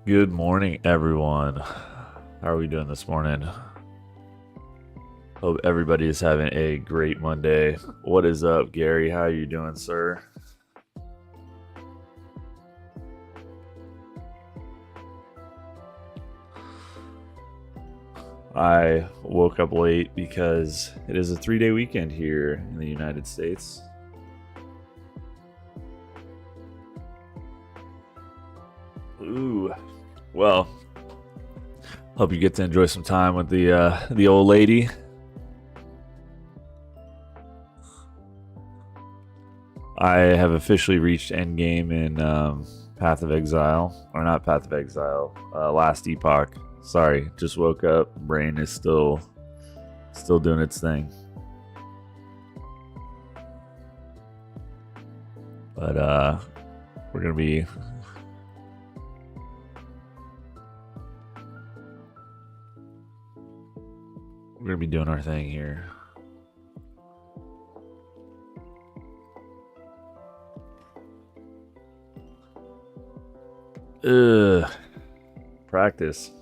Good morning, everyone. How are we doing this morning? Hope everybody is having a great Monday. What is up, Gary? How are you doing, sir? I woke up late because it is a 3-day weekend here in the United States. Ooh, well, hope you get to enjoy some time with the old lady. I have officially reached endgame in Path of Exile, or not Path of Exile, Last Epoch. Sorry, just woke up. Brain is still doing its thing. But we're gonna be doing our thing here. Practice.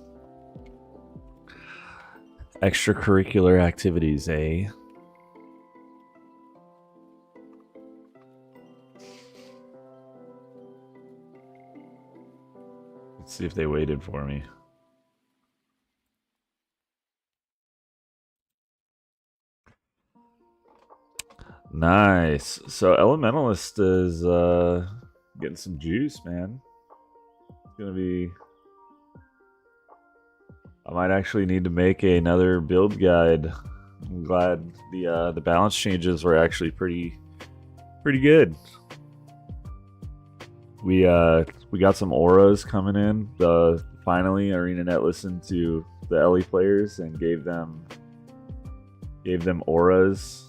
Extracurricular activities, eh? Let's see if they waited for me. Nice. So Elementalist is getting some juice, man. It's gonna be. I might actually need to make another build guide. I'm glad the balance changes were actually pretty good. We got some auras coming in. Finally, ArenaNet listened to the LE players and gave them auras.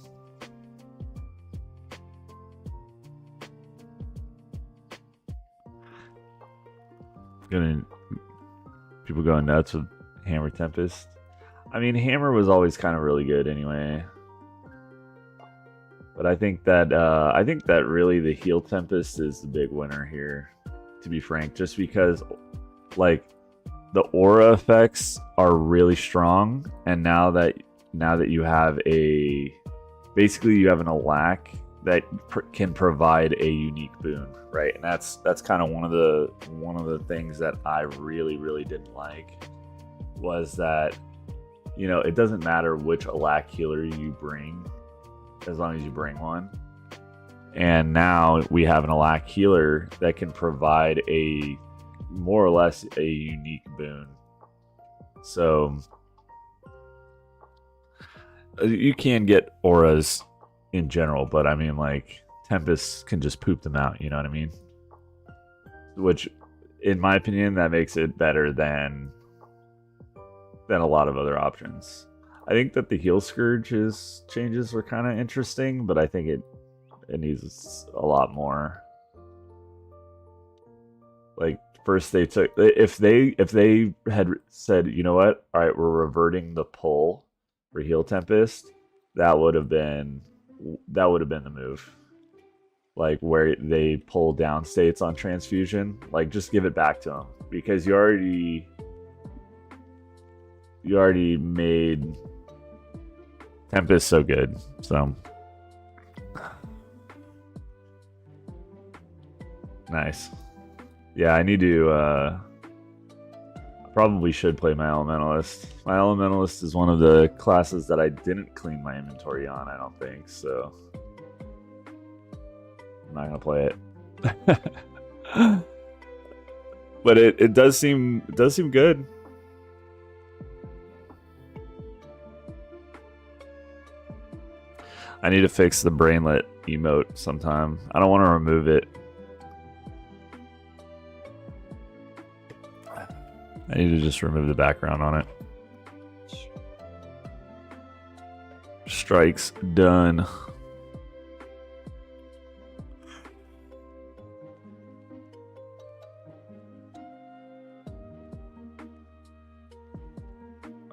People going nuts with Hammer Tempest. I mean, Hammer was always kind of really good anyway. But I think that really the Heal Tempest is the big winner here, to be frank, just because like the aura effects are really strong, and now that you have basically you have an alack that can provide a unique boon, right? And that's kind of one of the things that I really didn't like was that, you know, it doesn't matter which alack healer you bring as long as you bring one. And now we have an alack healer that can provide a more or less a unique boon. So you can get auras in general, but I mean, like, Tempest can just poop them out, you know what I mean? Which, in my opinion, that makes it better than a lot of other options. I think that the Heal Scourge's changes were kind of interesting, but I think it needs a lot more. Like, first they took, if they had said, you know what, all right, we're reverting the pull for Heal Tempest, that would have been the move. Like, where they pull down states on transfusion, like, just give it back to them, because you already made Tempest so good. So nice. Yeah, I need to I probably should play my Elementalist. My Elementalist is one of the classes that I didn't clean my inventory on, I don't think, so I'm not gonna play it. But it does seem good. I need to fix the brainlet emote sometime. I don't want to remove it. I need to just remove the background on it. Strikes done.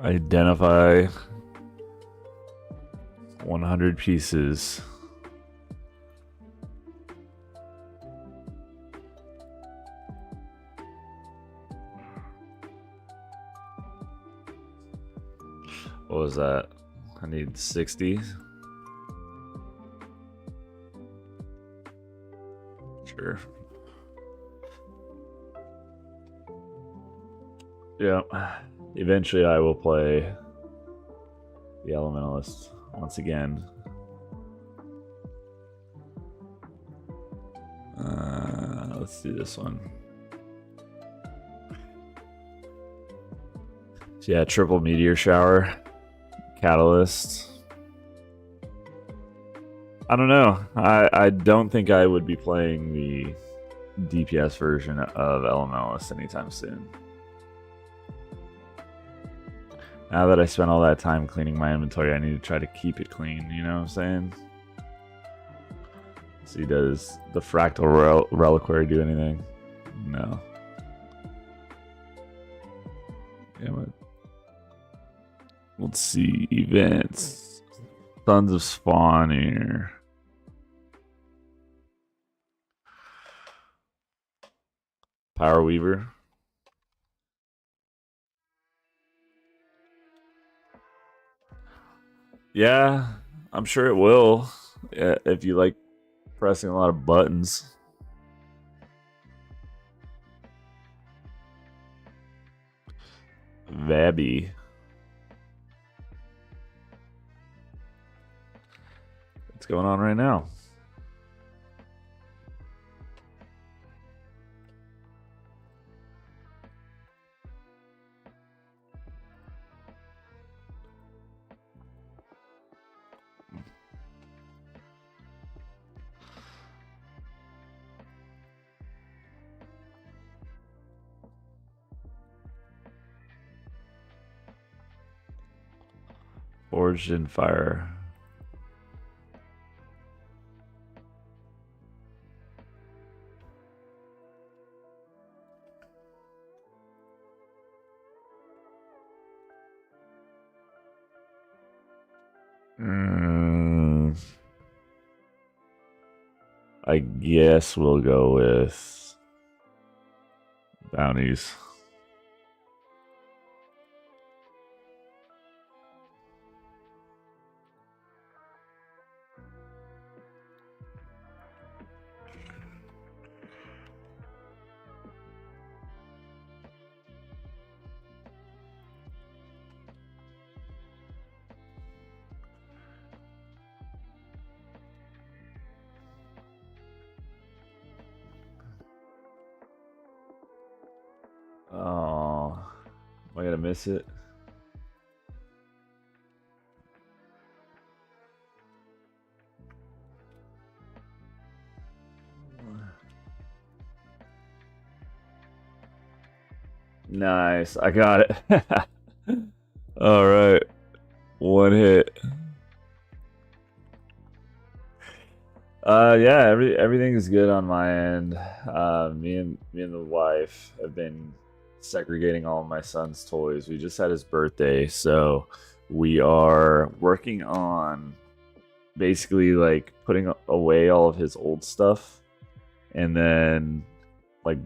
Identify 100 pieces. What was that? I need 60. Sure. Yeah. Eventually I will play the Elementalist once again. Let's do this one. So yeah, triple meteor shower, catalyst. I don't know. I don't think I would be playing the DPS version of Elementalist anytime soon. Now that I spent all that time cleaning my inventory, I need to try to keep it clean, you know what I'm saying? See, does the Fractal Reliquary do anything? No. Damn it. Let's see, events. Sons of Spawn here. Power Weaver. Yeah, I'm sure it will. Yeah, if you like pressing a lot of buttons. Vabby. What's going on right now? Forged in Fire. I guess we'll go with bounties. Oh, am I gonna miss it? Nice, I got it. All right, one hit. Yeah, everything is good on my end. Me and the wife have been segregating all of my son's toys. We just had his birthday, so we are working on basically like putting away all of his old stuff and then like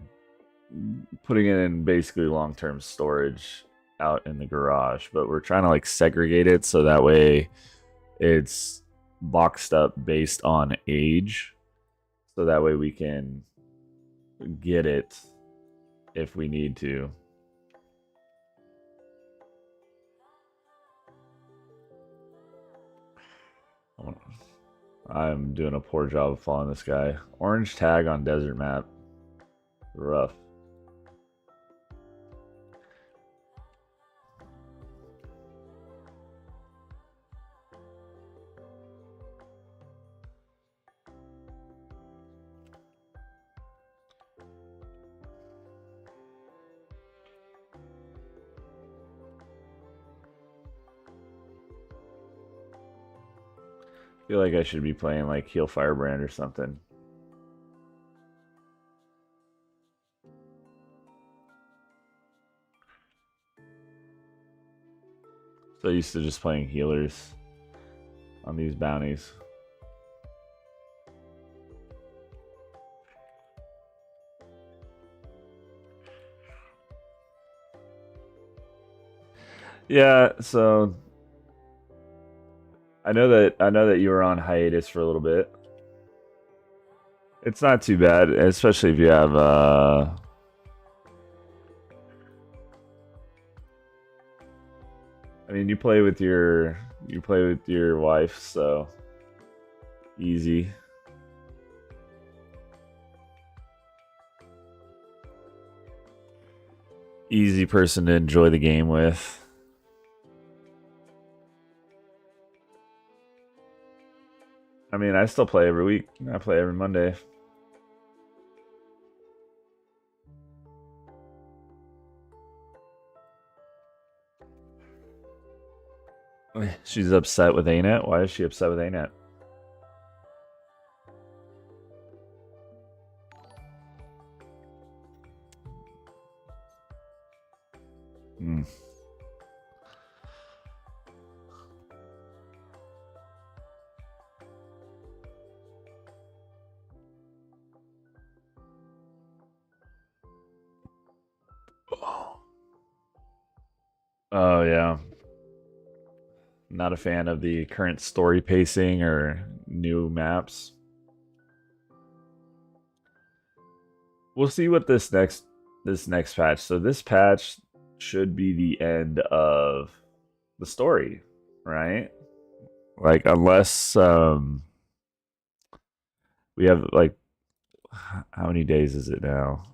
putting it in basically long-term storage out in the garage. But we're trying to like segregate it so that way it's boxed up based on age, so that way we can get it if we need to. I'm doing a poor job of following this guy. Orange tag on desert map. Rough. I feel like I should be playing like Heal Firebrand or something. So used to just playing healers on these bounties. Yeah, so I know that you were on hiatus for a little bit. It's not too bad, especially if you have I mean you play with your wife, so easy. Easy person to enjoy the game with. I mean, I still play every week. I play every Monday. She's upset with ANET. Why is she upset with ANET? Hmm. Oh yeah. Not a fan of the current story pacing or new maps. We'll see what this next patch. So this patch should be the end of the story, right? Like unless we have like how many days is it now?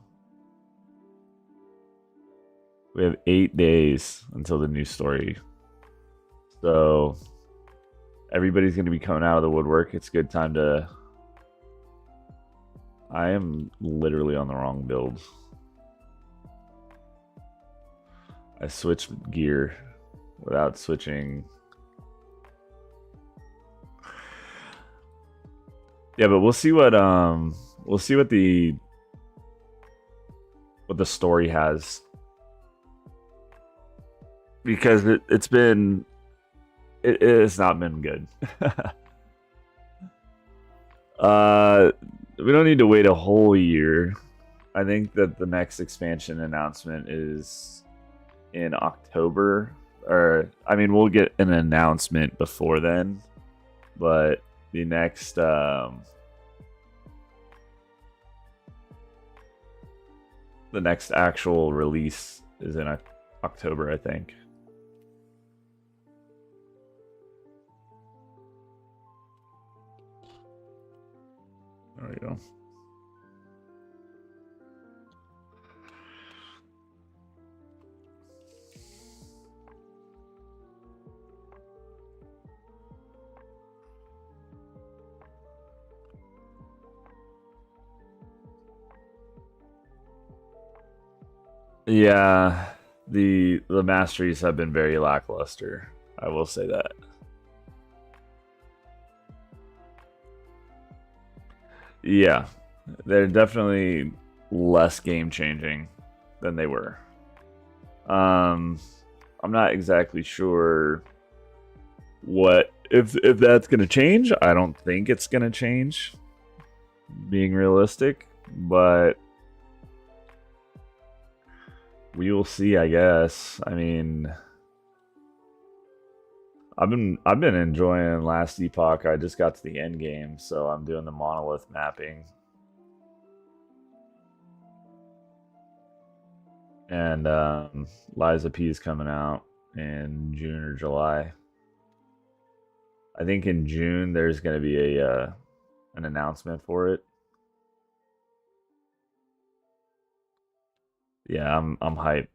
We have 8 days until the new story. So everybody's going to be coming out of the woodwork. It's a good time to. I am literally on the wrong build. I switched gear without switching. Yeah, but we'll see what the story has, because it's not been good. uh we don't need to wait a whole year. I think that the next expansion announcement is in October, or I mean we'll get an announcement before then, but the next actual release is in October, I think. There we go. Yeah, the masteries have been very lackluster. I will say that. Yeah, they're definitely less game changing than they were. Um, I'm not exactly sure what if that's gonna change. I don't think it's gonna change. Being realistic, but we will see. I guess. I mean, I've been enjoying Last Epoch. I just got to the end game, so I'm doing the monolith mapping. And Liza P is coming out in June or July. I think in June there's going to be a an announcement for it. Yeah, I'm hyped.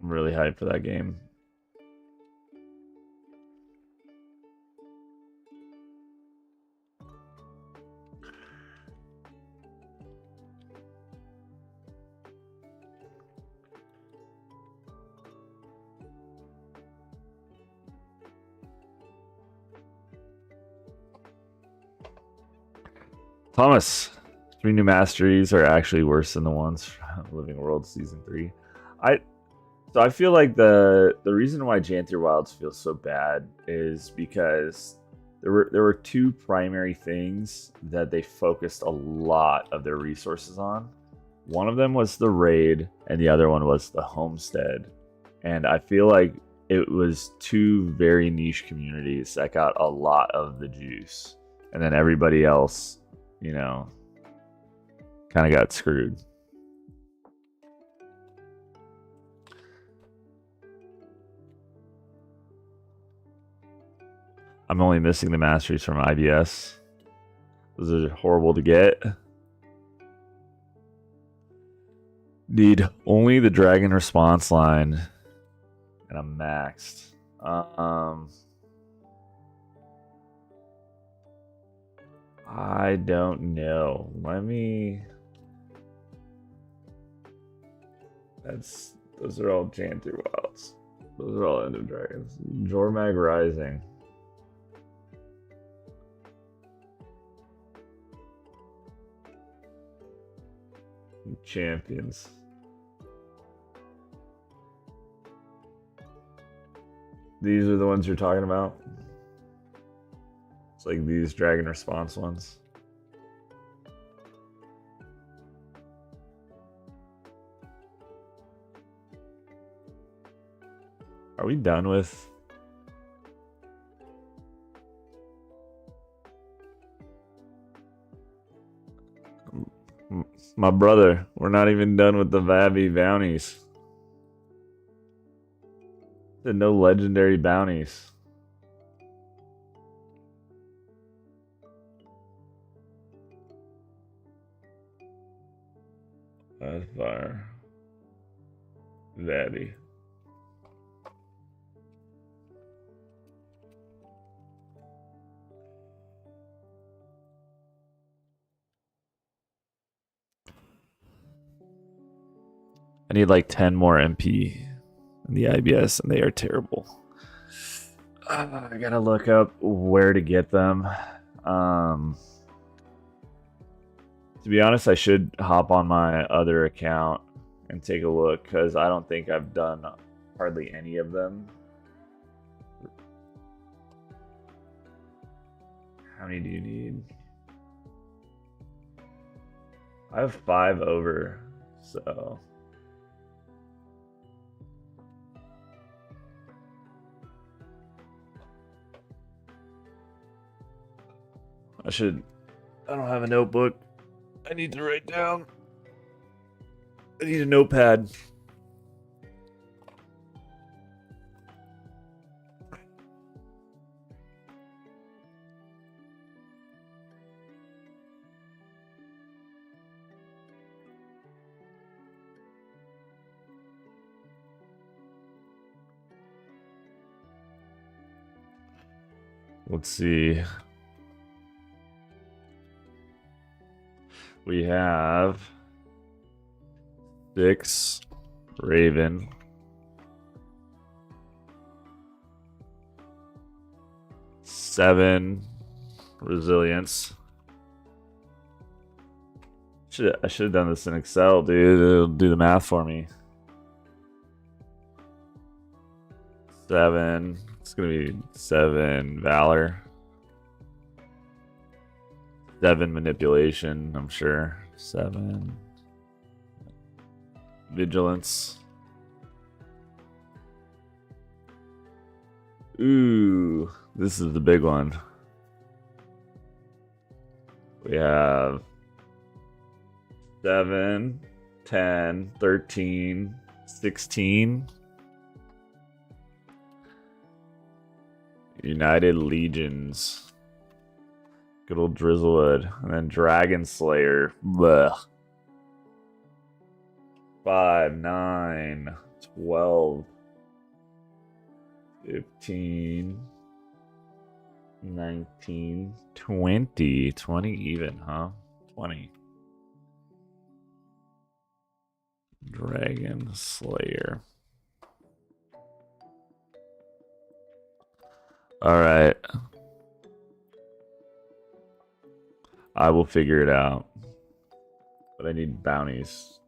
I'm really hyped for that game. Thomas, three new masteries are actually worse than the ones from Living World Season 3. I so I feel like the reason why Janther Wilds feels so bad is because there were two primary things that they focused a lot of their resources on. One of them was the raid, and the other one was the homestead. And I feel like it was two very niche communities that got a lot of the juice, and then everybody else, you know, kind of got screwed. I'm only missing the masteries from IBS. Those are horrible to get. Need only the dragon response line, and I'm maxed. I don't know. Those are all Jantu wilds. Those are all End of Dragons. Jormag Rising. Champions. These are the ones you're talking about? It's like these dragon response ones. Are we done with... My brother, we're not even done with the Vavi bounties. There's no legendary bounties. That's fire. Vavi. I need like 10 more MP in the IBS, and they are terrible. I gotta look up where to get them. To be honest, I should hop on my other account and take a look, because I don't think I've done hardly any of them. How many do you need? I have 5 over, so... I don't have a notebook. I need to write down. I need a notepad. Let's see. We have 6 Raven, 7 Resilience. I should have done this in Excel, dude. It'll do the math for me. 7. It's gonna be 7 Valor. 7 Manipulation, I'm sure. 7 Vigilance. Ooh, this is the big one. We have 7, 10, 13, 16. United Legions. Good old Drizzlewood. And then Dragon Slayer. Blech. 5, 9, 12, 15, 19, 20. 20 even, huh? 20. Dragon Slayer. Alright. I will figure it out. But I need bounties.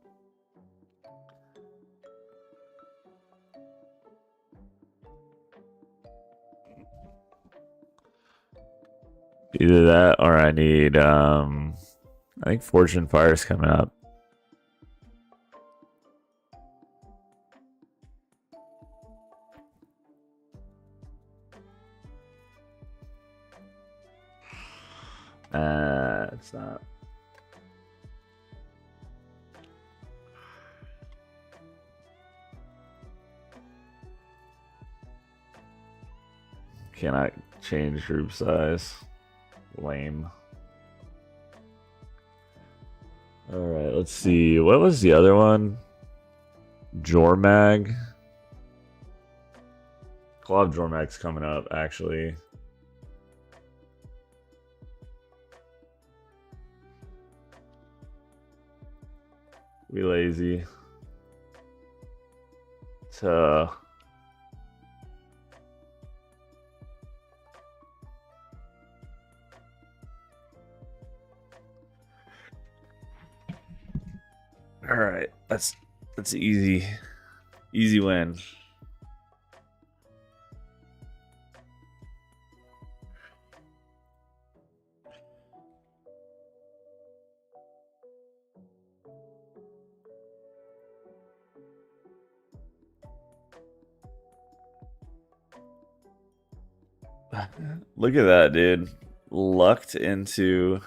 Either that or I need I think Fortune Fire's coming up. It's not. Cannot change group size. Lame. Alright, let's see. What was the other one? Jormag. Claw of Jormag's coming up, actually. We lazy. All right, that's easy win. Look at that, dude. Lucked into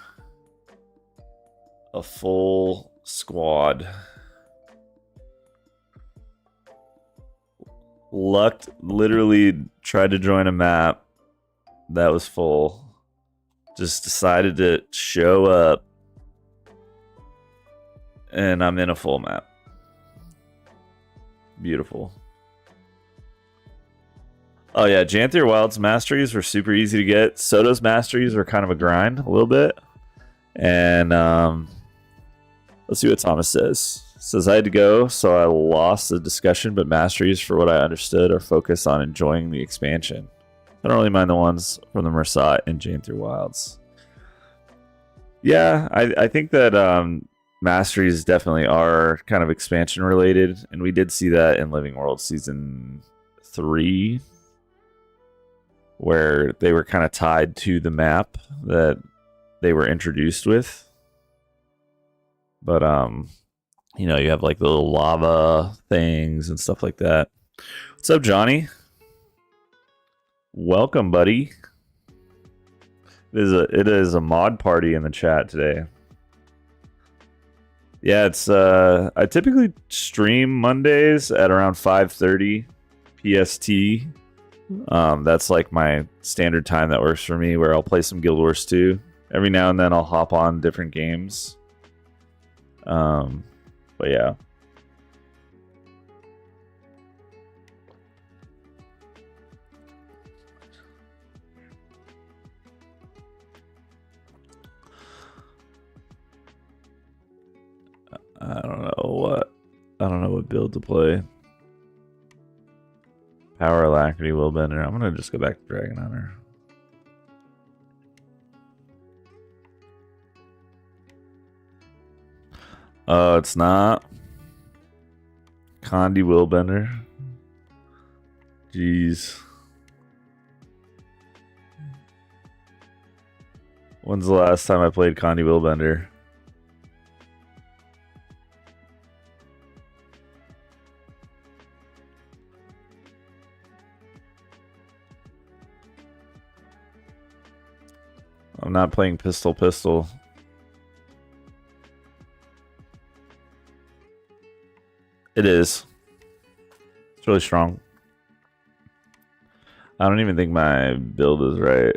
a full squad. Lucked, literally tried to join a map that was full. Just decided to show up. And I'm in a full map. Beautiful. Oh yeah, Janthier Wild's masteries were super easy to get. Soto's masteries were kind of a grind, a little bit. And let's see what Thomas says. Says I had to go, so I lost the discussion, but masteries, for what I understood, are focused on enjoying the expansion. I don't really mind the ones from the Mersat and Janthier Wilds. Yeah, I think that masteries definitely are kind of expansion related, and we did see that in Living World Season 3. Where they were kind of tied to the map that they were introduced with. But, you know, you have like the little lava things and stuff like that. What's up, Johnny? Welcome, buddy. It is a mod party in the chat today. Yeah, it's I typically stream Mondays at around 5:30 PST. That's like my standard time that works for me, where I'll play some Guild Wars 2. Every now and then I'll hop on different games. But yeah. I don't know what build to play. Power Alacrity Willbender. I'm gonna just go back to Dragon Hunter. Oh, it's not. Condi Willbender. Jeez. When's the last time I played Condi Willbender? I'm not playing Pistol. It is. It's really strong. I don't even think my build is right.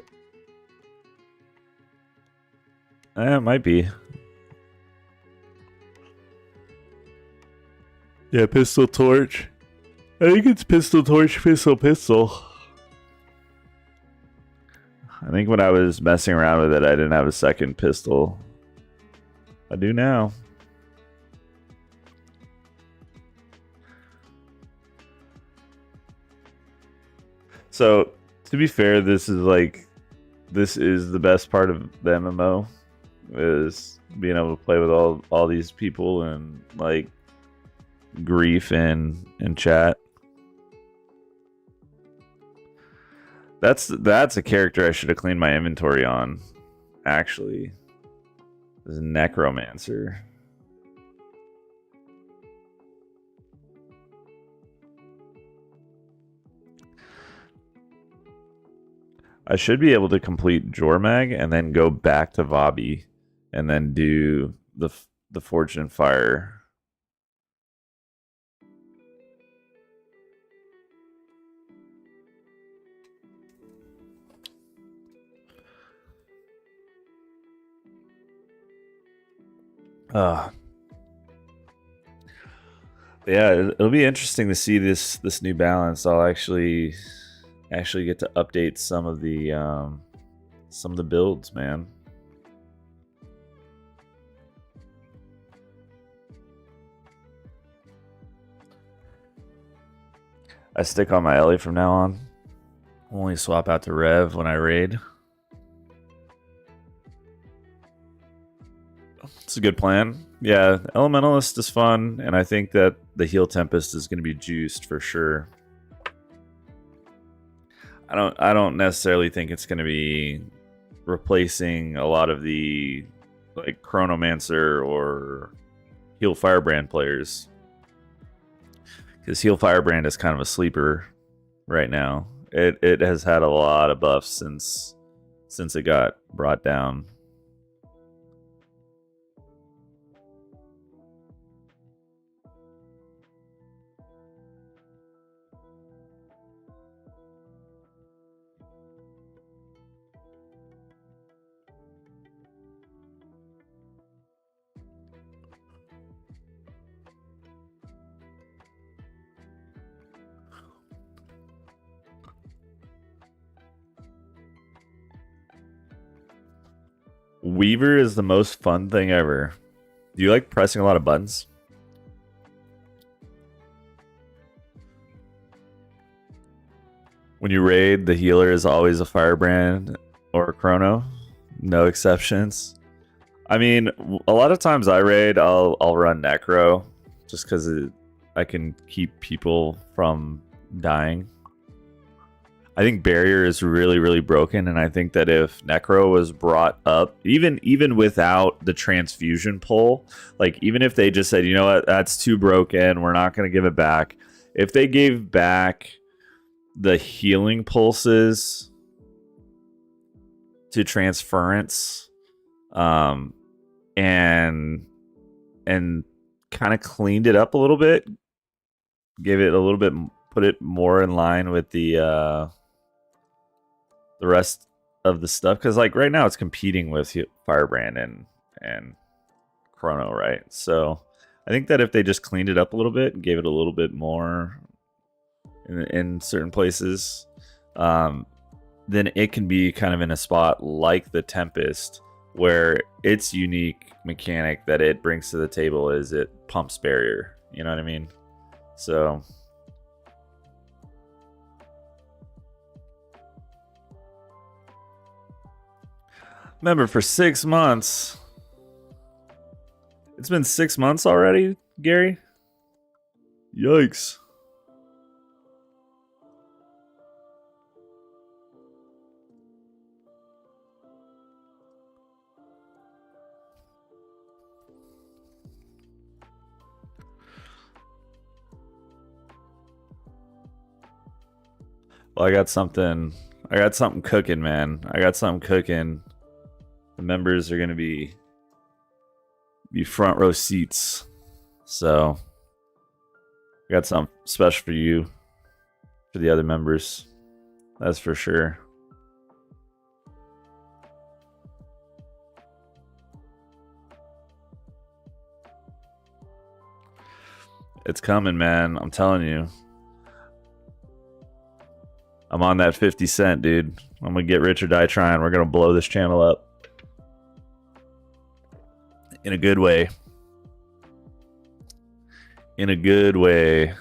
It might be. Yeah, Pistol Torch. I think it's Pistol Torch, Pistol. I think when I was messing around with it, I didn't have a second pistol. I do now. So, to be fair, this is the best part of the MMO, is being able to play with all these people and like grief in chat. That's a character I should have cleaned my inventory on, actually. This is Necromancer. I should be able to complete Jormag and then go back to Vabi and then do the Fortune Fire. Uh yeah, it'll be interesting to see this new balance. I'll actually get to update some of the builds, man. I stick on my Ellie from now on. Only swap out to Rev when I raid. It's a good plan. Yeah, Elementalist is fun, and I think that the Heal Tempest is going to be juiced for sure. I don't necessarily think it's going to be replacing a lot of the like Chronomancer or Heal Firebrand players, because Heal Firebrand is kind of a sleeper right now. It has had a lot of buffs since it got brought down. Weaver is the most fun thing ever. Do you like pressing a lot of buttons? When you raid, the healer is always a Firebrand or a Chrono. No exceptions. I mean, a lot of times I raid, I'll run Necro just because I can keep people from dying. I think barrier is really, really broken, and I think that if Necro was brought up, even without the transfusion pull, like even if they just said, you know what, that's too broken, we're not going to give it back. If they gave back the healing pulses to transference, and kind of cleaned it up a little bit, gave it a little bit, put it more in line with the rest of the stuff, because like right now it's competing with Firebrand and Chrono, right? So I think that if they just cleaned it up a little bit and gave it a little bit more in certain places, then it can be kind of in a spot like the Tempest, where its unique mechanic that it brings to the table is it pumps barrier. You know what I mean? So remember, for 6 months. It's been 6 months already, Gary? Yikes. Well, I got something cooking, man. I got something cooking. The members are gonna be front row seats. So I got something special for you, for the other members. That's for sure. It's coming, man. I'm telling you. I'm on that 50 cent, dude. I'm gonna get rich or die trying. We're gonna blow this channel up. In a good way. In a good way.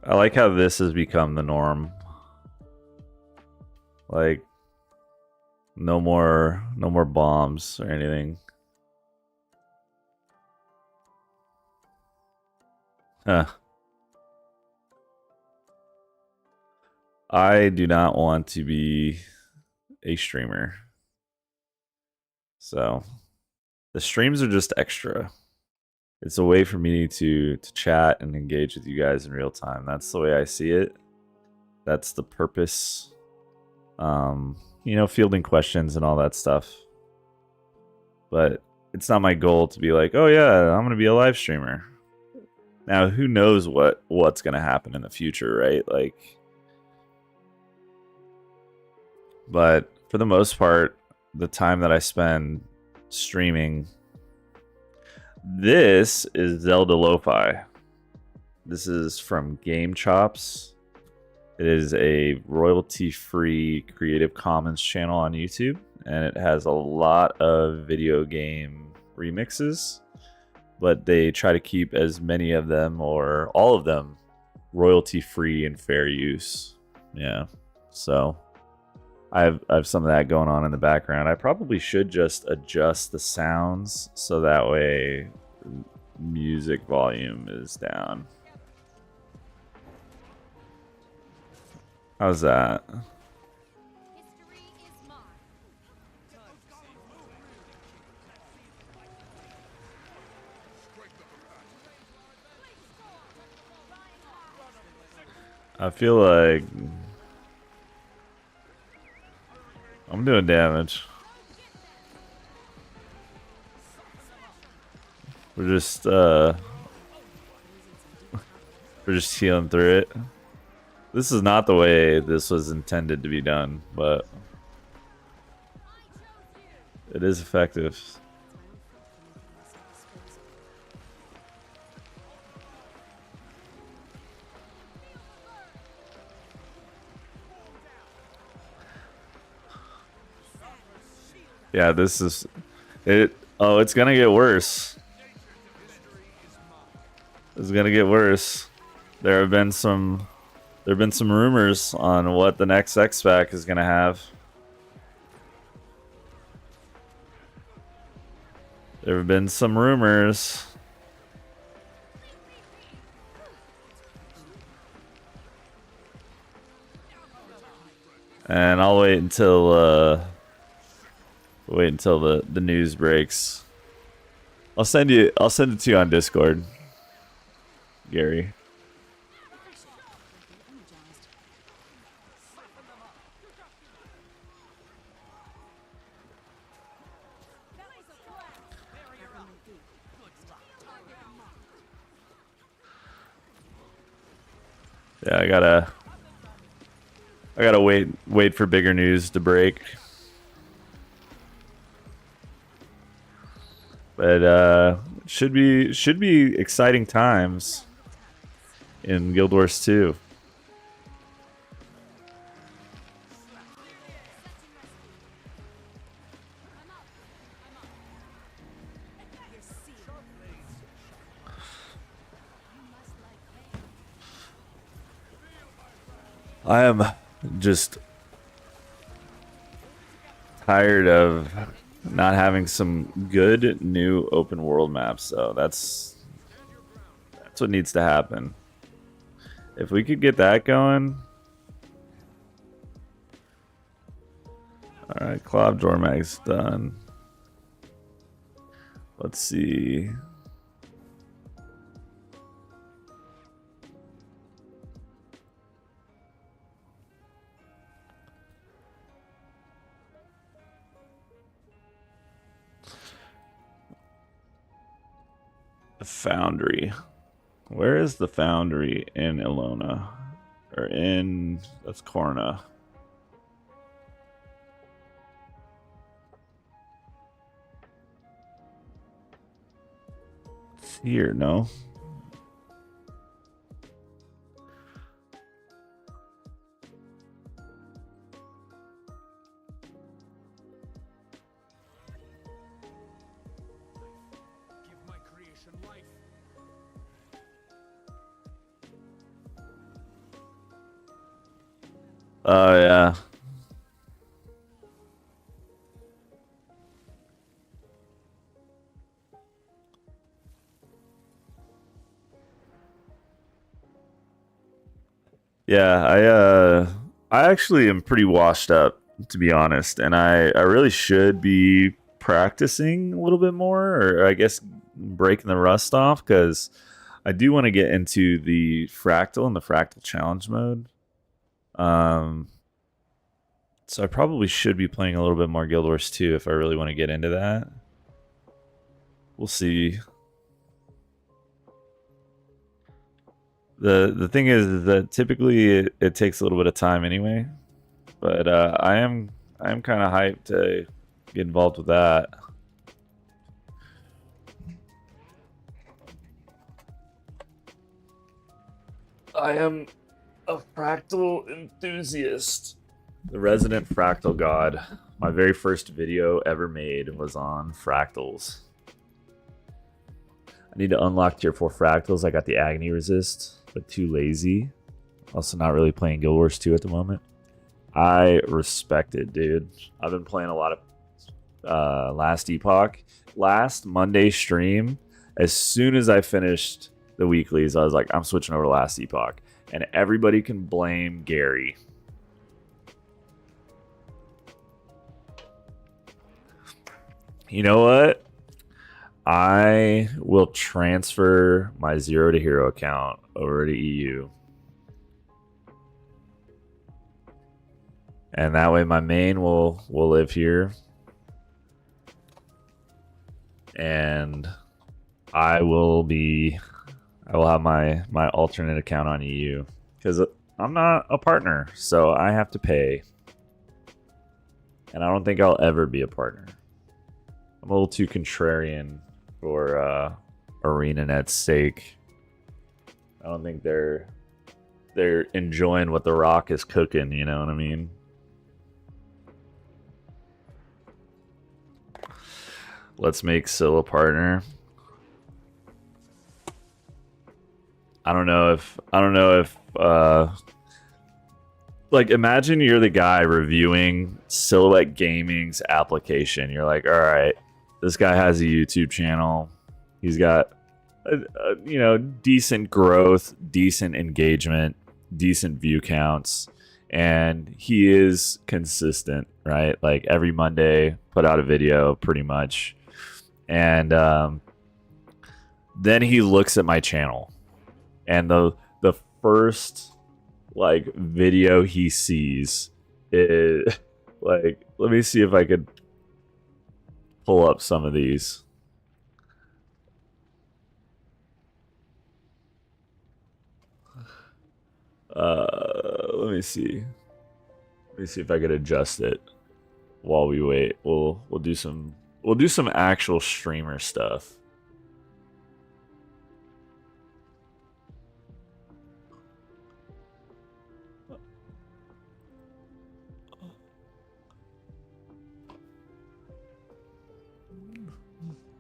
I like how this has become the norm. Like, no more bombs or anything. Huh. I do not want to be a streamer. So the streams are just extra. it's a way for me to chat and engage with you guys in real time. That's the way I see it. That's the purpose. Fielding questions and all that stuff. But it's not my goal to be like, oh yeah, I'm gonna be a live streamer. Now, who knows what's gonna happen in the future, right? Like, but for the most part, the time that I spend streaming, this is Zelda Lo-Fi. This is from Game Chops. It is a royalty-free Creative Commons channel on YouTube, and it has a lot of video game remixes, but they try to keep as many of them or all of them royalty-free and fair use. Yeah, so I have some of that going on in the background. I probably should just adjust the sounds so that way music volume is down. How's that? I feel like I'm doing damage. We're just healing through it. This is not the way this was intended to be done, but it is effective. Yeah, this is it. Oh, it's gonna get worse. It's gonna get worse. There have been some rumors on what the next X-Pack is gonna have. There have been some rumors. And I'll wait until the news breaks. I'll send it to you on Discord, Gary. Yeah, I gotta wait for bigger news to break. But should be exciting times in Guild Wars 2. I am just tired of not having some good new open world maps, so that's what needs to happen. If we could get that going. Alright, Clob Dormag's done. Let's see. The Foundry. Where is the Foundry in Ilona? Or in... that's Korna. It's here, no? Oh, yeah. Yeah, I actually am pretty washed up, to be honest, and I really should be practicing a little bit more, or I guess breaking the rust off because I do want to get into the fractal and the fractal challenge mode. So I probably should be playing a little bit more Guild Wars 2 if I really want to get into that. We'll see. The thing is that typically it takes a little bit of time anyway, but I am kind of hyped to get involved with that. I am a fractal enthusiast. The resident fractal god. My very first video ever made was on fractals. I need to unlock tier 4 fractals. I got the Agony Resist, but too lazy. Also not really playing Guild Wars 2 at the moment. I respect it, dude. I've been playing a lot of Last Epoch. Last Monday stream, as soon as I finished the weeklies, I was like, I'm switching over to Last Epoch. And everybody can blame Gary. You know what? I will transfer my 0 to hero account over to EU. And that way my main will live here. And I will have my alternate account on EU. Because I'm not a partner, so I have to pay. And I don't think I'll ever be a partner. I'm a little too contrarian for ArenaNet's sake. I don't think they're enjoying what The Rock is cooking, you know what I mean? Let's make Syl a partner. I don't know if like, imagine you're the guy reviewing Silhouette Gaming's application. You're like, all right, this guy has a YouTube channel. He's got, decent growth, decent engagement, decent view counts, and he is consistent, right? Like every Monday, put out a video pretty much. And then he looks at my channel, and the first like video he sees is like, let me see if I could pull up some of these. Let me see if I could adjust it while we wait. We'll do some actual streamer stuff.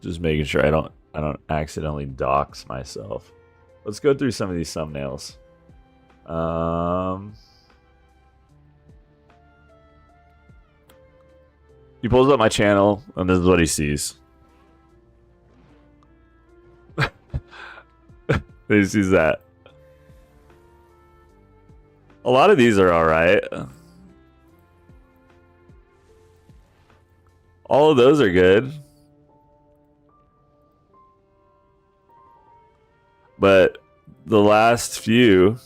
Just making sure I don't accidentally dox myself. Let's go through some of these thumbnails. He pulls up my channel, and this is what he sees. He sees that. A lot of these are alright. All of those are good. But the last few...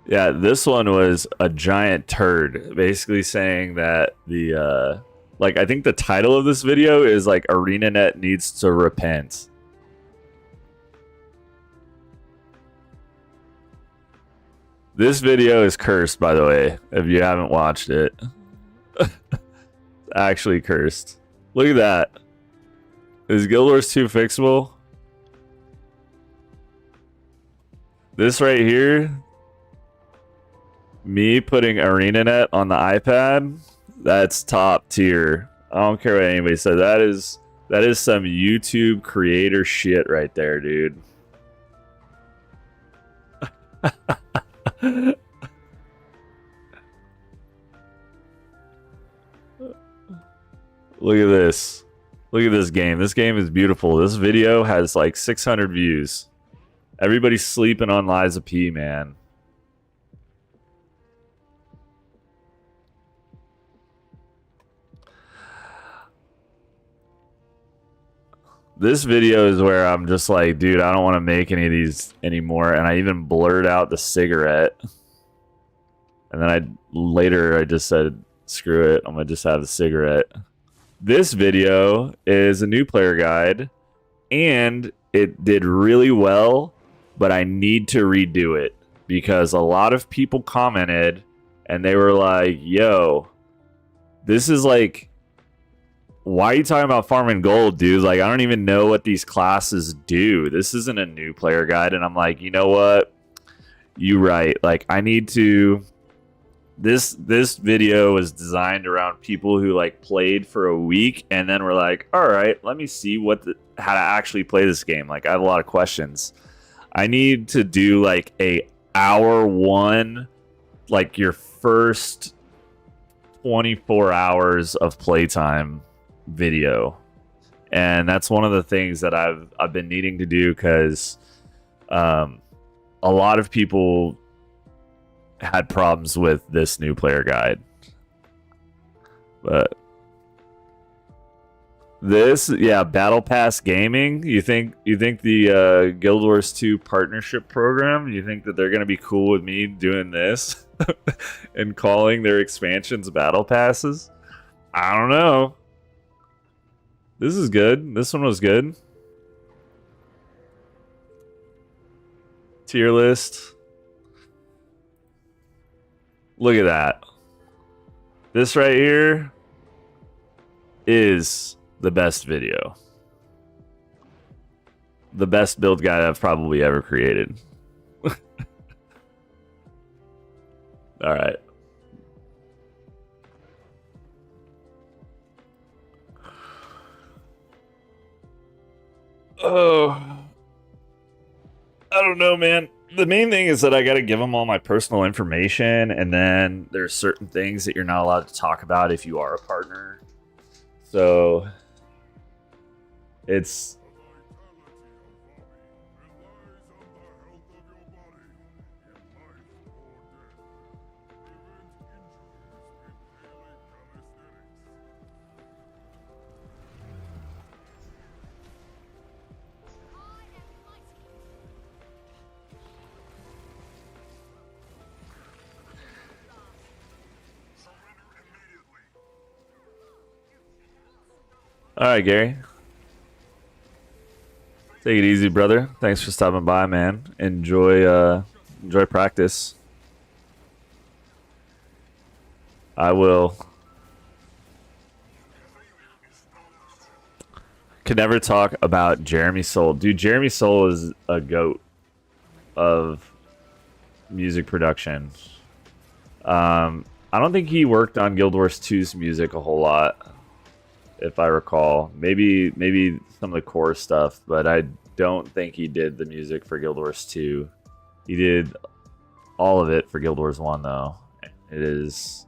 Yeah, this one was a giant turd, basically saying that the like, I think the title of this video is like ArenaNet needs to repent. This video is cursed, by the way, if you haven't watched it. Actually cursed. Look at that. Is Guild Wars 2 fixable? This right here, me putting ArenaNet on the iPad, that's top tier. I don't care what anybody says. That is some YouTube creator shit right there, dude. Look at this. Look at this game. This game is beautiful. This video has like 600 views. Everybody's sleeping on Liza P, man. This video is where I'm just like, dude, I don't want to make any of these anymore. And I even blurred out the cigarette. And then I just said, screw it. I'm going to just have the cigarette. This video is a new player guide. And it did really well. But I need to redo it. Because a lot of people commented. And they were like, yo, this is like... Why are you talking about farming gold, dude? Like, I don't even know what these classes do. This isn't a new player guide. And I'm like, you know what? You right. Like, I need to... This video was designed around people who, like, played for a week. And then were like, all right, let me see how to actually play this game. Like, I have a lot of questions. I need to do, like, a hour one, like, your first 24 hours of playtime video, and that's one of the things that I've been needing to do because a lot of people had problems with this new player guide. But this, yeah, Battle Pass Gaming. You think the Guild Wars 2 partnership program? You think that they're gonna be cool with me doing this and calling their expansions Battle Passes? I don't know. This is good. This one was good. Tier list. Look at that. This right here is the best video. The best build guide I've probably ever created. All right. Oh, I don't know, man. The main thing is that I got to give them all my personal information, and then there's certain things that you're not allowed to talk about if you are a partner. So it's... All right, Gary. Take it easy, brother. Thanks for stopping by, man. Enjoy practice. I will. Could never talk about Jeremy Soule. Dude, Jeremy Soule is a goat of music production. I don't think he worked on Guild Wars 2's music a whole lot, if I recall. Maybe some of the core stuff, but I don't think he did the music for Guild Wars 2. He did all of it for Guild Wars 1, though. It is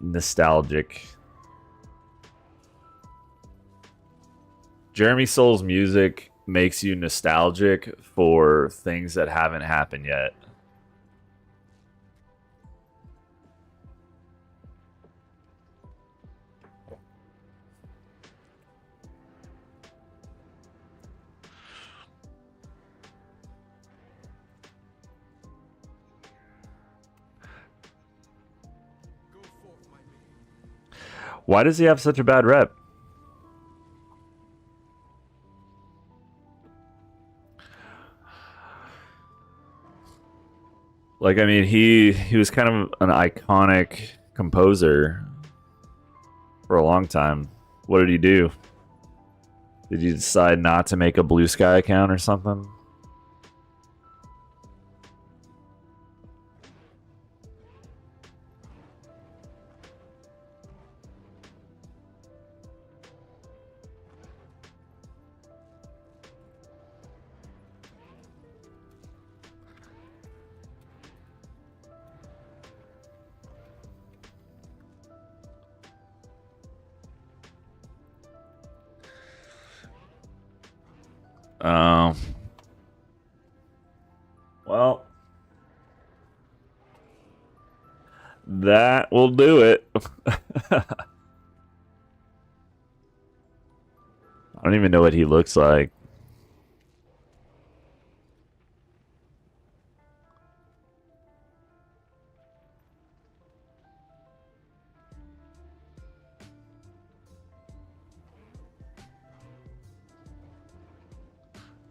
nostalgic. Jeremy Soule's music makes you nostalgic for things that haven't happened yet. Why does he have such a bad rep? Like, I mean, he was kind of an iconic composer for a long time. What did he do? Did you decide not to make a Blue Sky account or something? Well, that will do it. I don't even know what he looks like.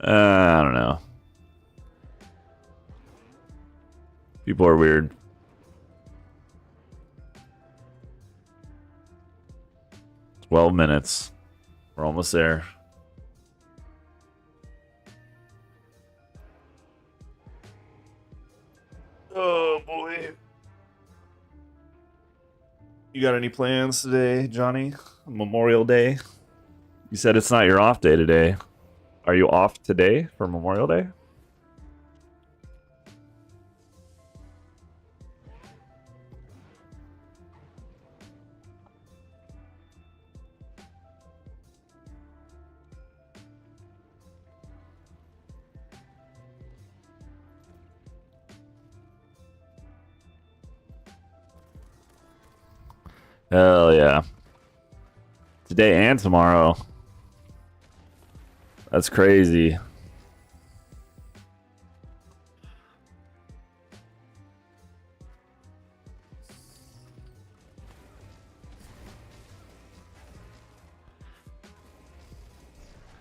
I don't know. People are weird. $12 minutes. We're almost there. Oh boy. You got any plans today, Johnny? Memorial Day? You said it's not your off day today. Are you off today for Memorial Day? Hell yeah. Today and tomorrow. That's crazy.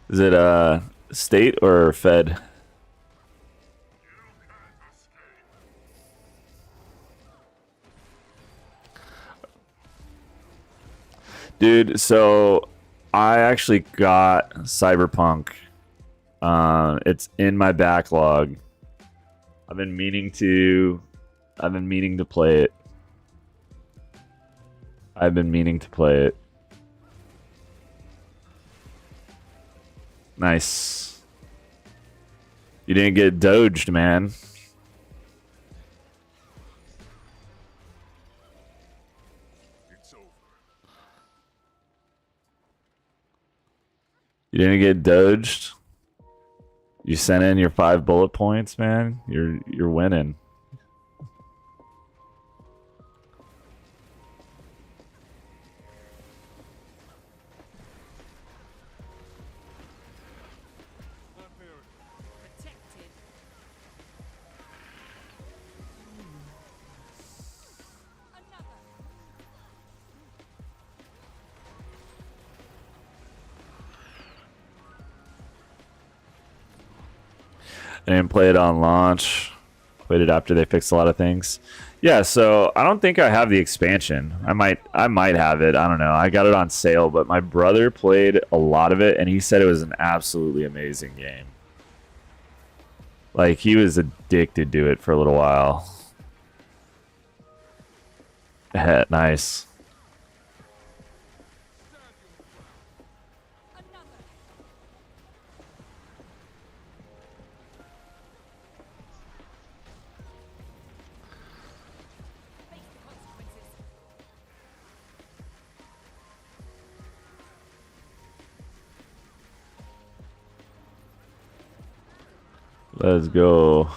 Is it state or fed? Dude, so I actually got Cyberpunk. It's in my backlog. I've been meaning to play it. I've been meaning to play it. Nice. You didn't get doged, man. You didn't get doged. You sent in your 5 bullet points, man. You're winning. I didn't play it on launch. Played it after they fixed a lot of things. Yeah, so I don't think I have the expansion. I might have it. I don't know. I got it on sale, but my brother played a lot of it and he said it was an absolutely amazing game. Like he was addicted to it for a little while. Nice. Let's go.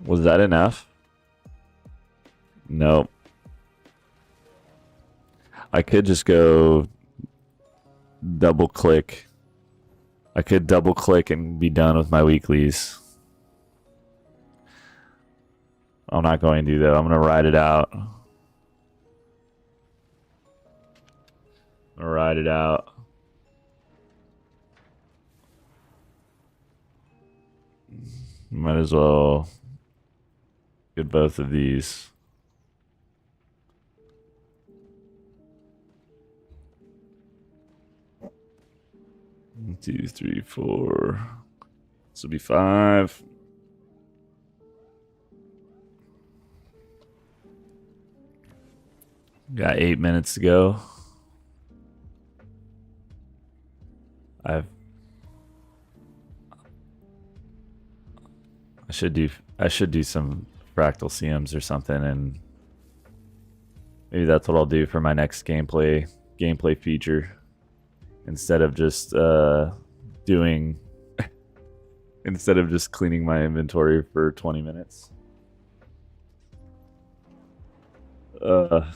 Was that enough? Nope. I could just go double click. I could double click and be done with my weeklies. I'm not going to do that. I'm going to ride it out. I'm going to ride it out. Might as well get both of these. One, 2, 3, 4. This will be 5. Got 8 minutes to go. I should do some fractal CMs or something, and maybe that's what I'll do for my next gameplay feature instead of just doing instead of just cleaning my inventory for 20 minutes. Uh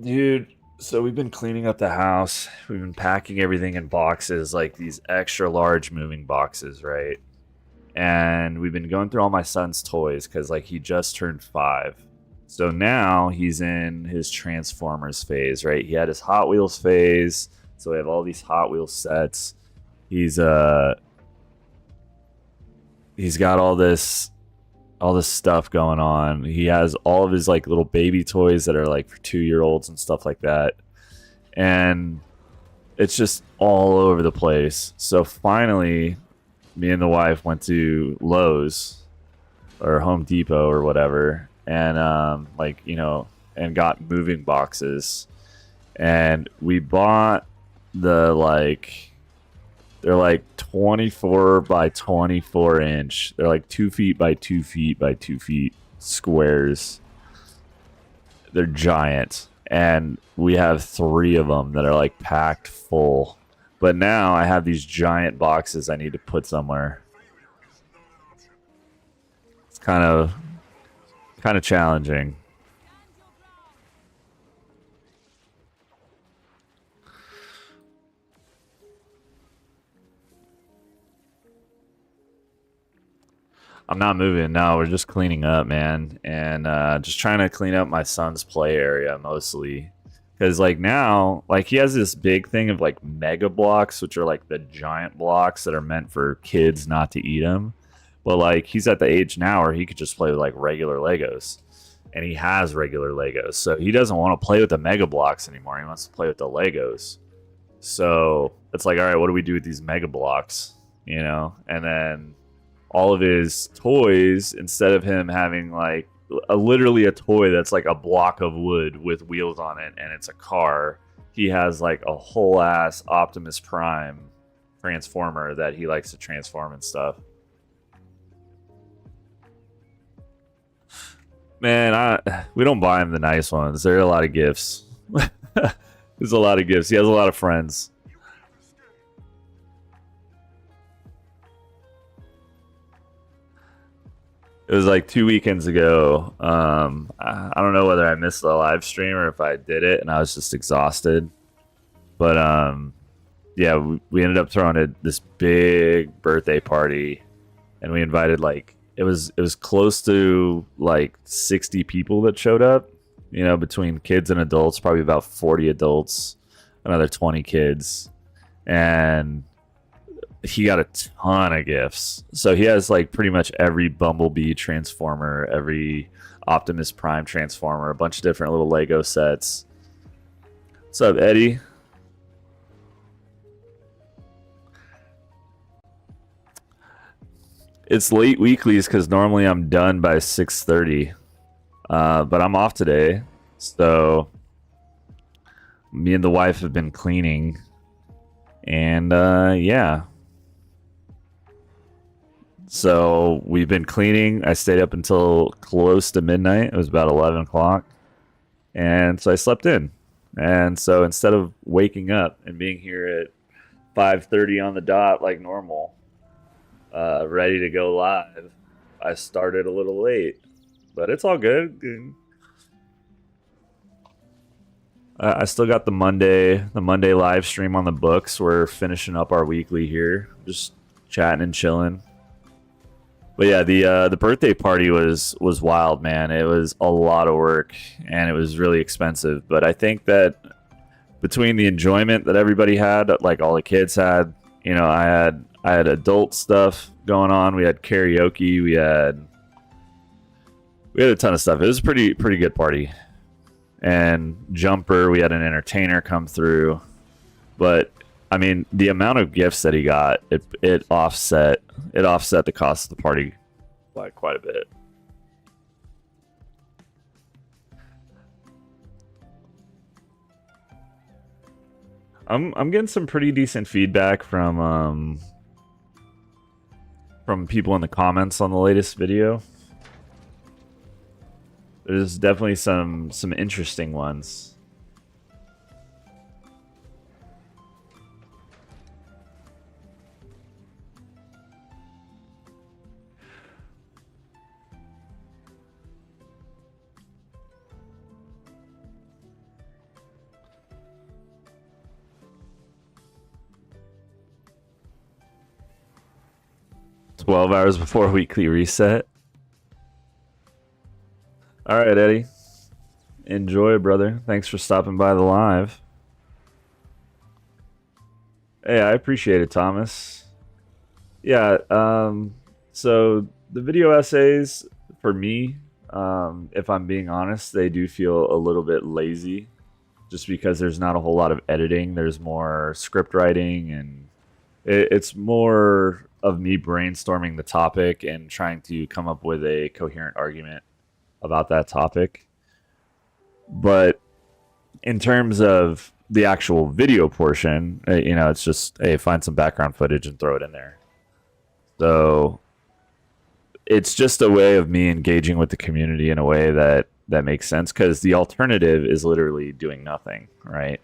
Dude, so we've been cleaning up the house. We've been packing everything in boxes, like these extra large moving boxes, right? And we've been going through all my son's toys because, like, he just turned 5. So now he's in his Transformers phase, right? He had his Hot Wheels phase, so we have all these Hot Wheels sets. He's got all this stuff going on. He has all of his like little baby toys that are like for 2-year-olds and stuff like that. And it's just all over the place. So finally, me and the wife went to Lowe's or Home Depot or whatever, and and got moving boxes. And we bought they're like 24 by 24 inch. They're like 2 feet by 2 feet by 2 feet squares. They're giant. And we have 3 of them that are like packed full. But now I have these giant boxes I need to put somewhere. It's kind of challenging. I'm not moving. No, we're just cleaning up, man, and just trying to clean up my son's play area mostly. Because like now, like he has this big thing of like mega blocks, which are like the giant blocks that are meant for kids not to eat them. But like he's at the age now where he could just play with like regular Legos, and he has regular Legos, so he doesn't want to play with the mega blocks anymore. He wants to play with the Legos. So it's like, all right, what do we do with these mega blocks? You know, and then all of his toys, instead of him having like literally a toy that's like a block of wood with wheels on it and it's a car, he has like a whole ass Optimus Prime transformer that he likes to transform and stuff. Man, we don't buy him the nice ones. There are a lot of gifts. There's a lot of gifts. He has a lot of friends. It was like 2 weekends ago. I don't know whether I missed the live stream or if I did it and I was just exhausted. But yeah, we ended up throwing this big birthday party, and we invited like it was close to like 60 people that showed up. You know, between kids and adults, probably about 40 adults, another 20 kids, and he got a ton of gifts. So he has like pretty much every Bumblebee transformer, every Optimus Prime transformer, a bunch of different little Lego sets. What's up, Eddie? It's late weeklies because normally I'm done by 6:30, but I'm off today, so me and the wife have been cleaning, and yeah. So we've been cleaning. I stayed up until close to midnight. It was about 11 o'clock. And so I slept in. And so instead of waking up and being here at 5:30 on the dot like normal, ready to go live, I started a little late. But it's all good. I still got the Monday live stream on the books. We're finishing up our weekly here. Just chatting and chilling. But yeah, the birthday party was wild, man. It was a lot of work and it was really expensive. But I think that between the enjoyment that everybody had, like all the kids had, you know, I I had adult stuff going on. We had karaoke. We had a ton of stuff. It was a pretty good party. And Jumper, we had an entertainer come through. But I mean, the amount of gifts that he got, it offset the cost of the party by quite a bit. I'm getting some pretty decent feedback from people in the comments on the latest video. There's definitely some interesting ones. 12 hours before weekly reset. All right, Eddie. Enjoy, brother. Thanks for stopping by the live. Hey, I appreciate it, Thomas. Yeah, so the video essays, for me, if I'm being honest, they do feel a little bit lazy just because there's not a whole lot of editing. There's more script writing, and it's more of me brainstorming the topic and trying to come up with a coherent argument about that topic. But in terms of the actual video portion, it's just, hey, find some background footage and throw it in there. So it's just a way of me engaging with the community in a way that makes sense, because the alternative is literally doing nothing, right?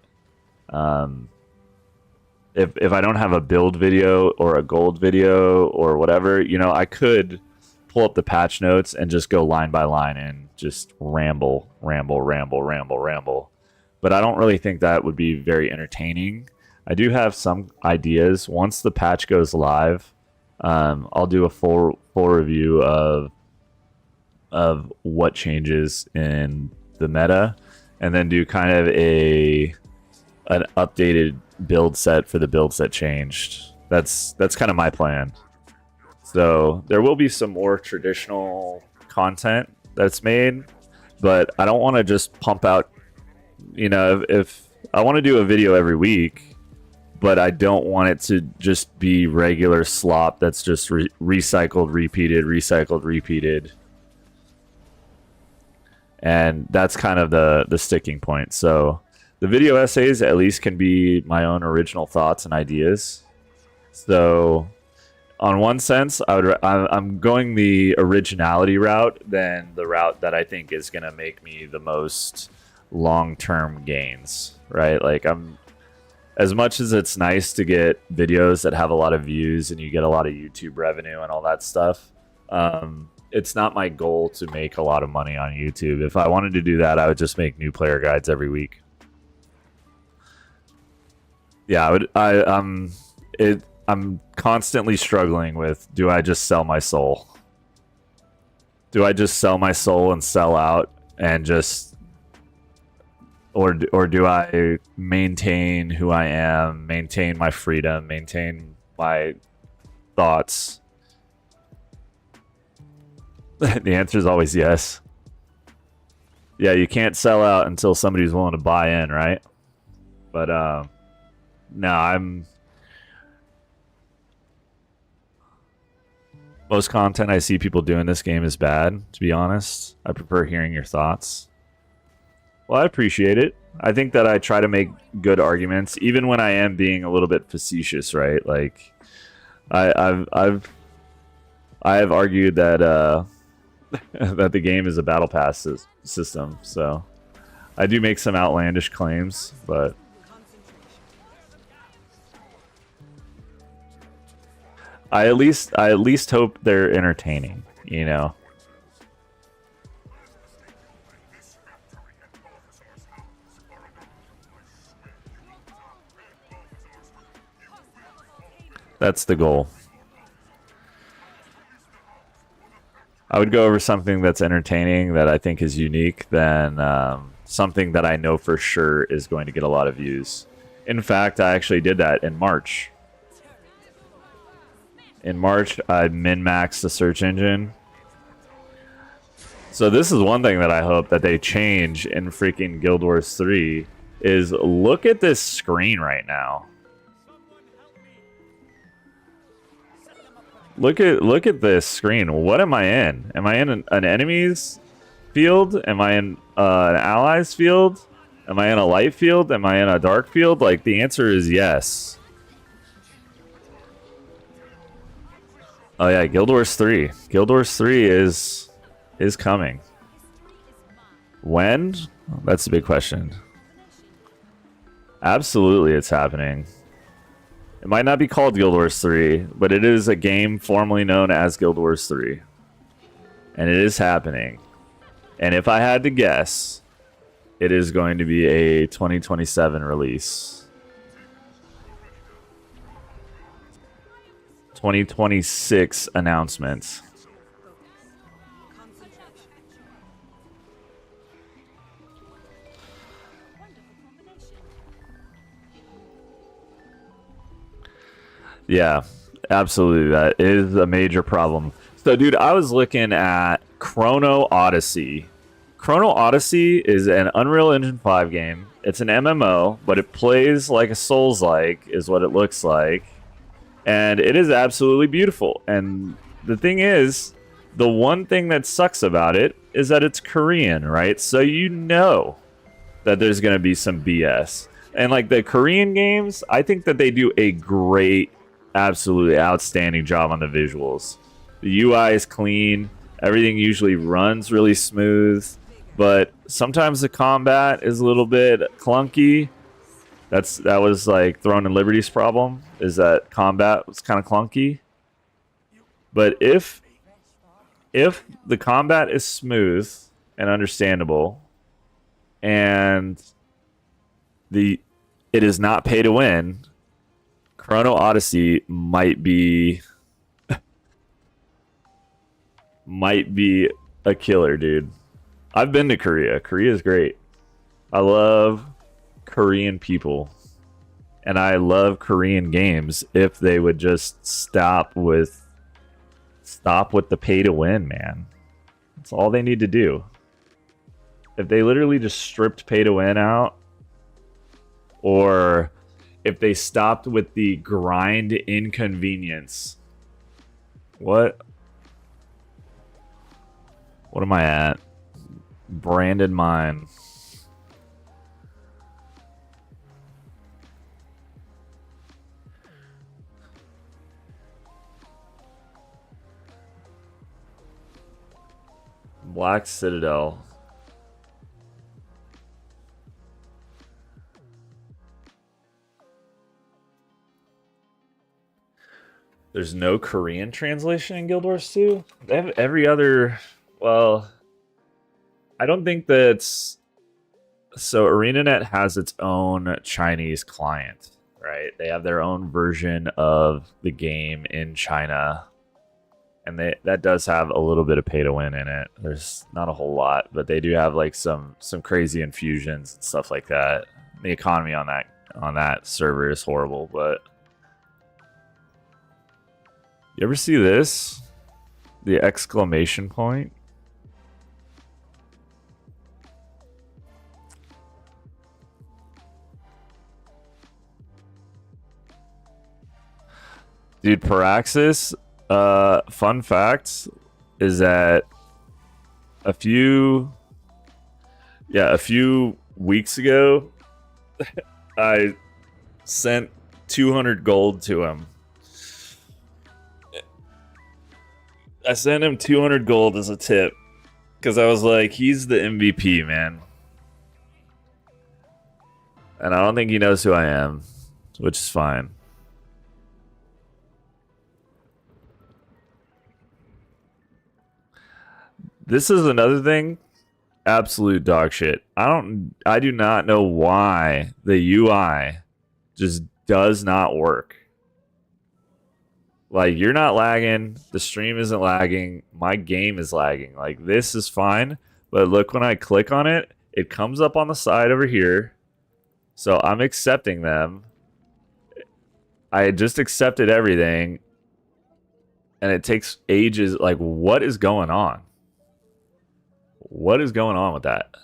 If I don't have a build video or a gold video or whatever, I could pull up the patch notes and just go line by line and just ramble. But I don't really think that would be very entertaining. I do have some ideas. Once the patch goes live, I'll do a full review of what changes in the meta, and then do kind of an updated build set for the builds that changed. That's kind of my plan. So there will be some more traditional content that's made, but I don't want to just pump out, if I want to do a video every week, but I don't want it to just be regular slop that's just recycled, repeated. And that's kind of the sticking point. So the video essays at least can be my own original thoughts and ideas. So on one sense, I'm going the originality route than the route that I think is going to make me the most long-term gains, right? Like, as much as it's nice to get videos that have a lot of views and you get a lot of YouTube revenue and all that stuff, it's not my goal to make a lot of money on YouTube. If I wanted to do that, I would just make new player guides every week. Yeah, I'm constantly struggling with, do I just sell my soul? Do I just sell my soul and sell out and just, or do I maintain who I am, maintain my freedom, maintain my thoughts? The answer is always yes. Yeah, you can't sell out until somebody's willing to buy in, right? But no, most content I see people do in this game is bad, to be honest. I prefer hearing your thoughts. Well, I appreciate it. I think that I try to make good arguments, even when I am being a little bit facetious, right? Like, I've argued that that the game is a battle pass system, so I do make some outlandish claims, but I at least hope they're entertaining, That's the goal. I would go over something that's entertaining, that I think is unique, than something that I know for sure is going to get a lot of views. In fact, I actually did that in March. In March, I min-maxed the search engine. So this is one thing that I hope that they change in freaking Guild Wars 3 is look at this screen right now. Look at this screen. What am I in? Am I in an enemy's field? Am I in an ally's field? Am I in a light field? Am I in a dark field? Like, the answer is yes. Oh yeah, Guild Wars 3. Guild Wars 3 is coming. When? That's a big question. Absolutely, it's happening. It might not be called Guild Wars 3, but it is a game formerly known as Guild Wars 3. And it is happening. And if I had to guess, it is going to be a 2027 release. 2026 announcement. Yeah, absolutely. That is a major problem. So, dude, I was looking at Chrono Odyssey. Chrono Odyssey is an Unreal Engine 5 game. It's an MMO, but it plays like a Souls-like, is what it looks like. And it is absolutely beautiful. And the thing is, the one thing that sucks about it is that it's Korean, right? So you know that there's going to be some BS. And like the Korean games, I think that they do a great, absolutely outstanding job on the visuals. The UI is clean. Everything usually runs really smooth. But sometimes the combat is a little bit clunky. That was like Throne and Liberty's problem, is that combat was kind of clunky. But if the combat is smooth and understandable, and it is not pay to win, Chrono Odyssey might be a killer, dude. I've been to Korea. Korea is great. I love Korean people. And I love Korean games if they would just stop with the pay to win, man. That's all they need to do. If they literally just stripped pay to win out, or if they stopped with the grind inconvenience. What am I at? Branded mine. Black Citadel. There's no Korean translation in Guild Wars 2? They have every other... Well, I don't think that's... So ArenaNet has its own Chinese client, right? They have their own version of the game in China. And that does have a little bit of pay to win in it. There's not a whole lot, but they do have like some crazy infusions and stuff like that. The economy on that server is horrible, but you ever see this? The exclamation point? Dude, Paraxis, fun fact is that a few weeks ago, I sent 200 gold to him. I sent him 200 gold as a tip because I was like, he's the MVP, man. And I don't think he knows who I am, which is fine. This is another thing. Absolute dog shit. I do not know why the UI just does not work. Like, you're not lagging, the stream isn't lagging, my game is lagging. Like, this is fine, but look, when I click on it, it comes up on the side over here. So I'm accepting them. I just accepted everything. and it takes ages. Like, what is going on? What is going on with that?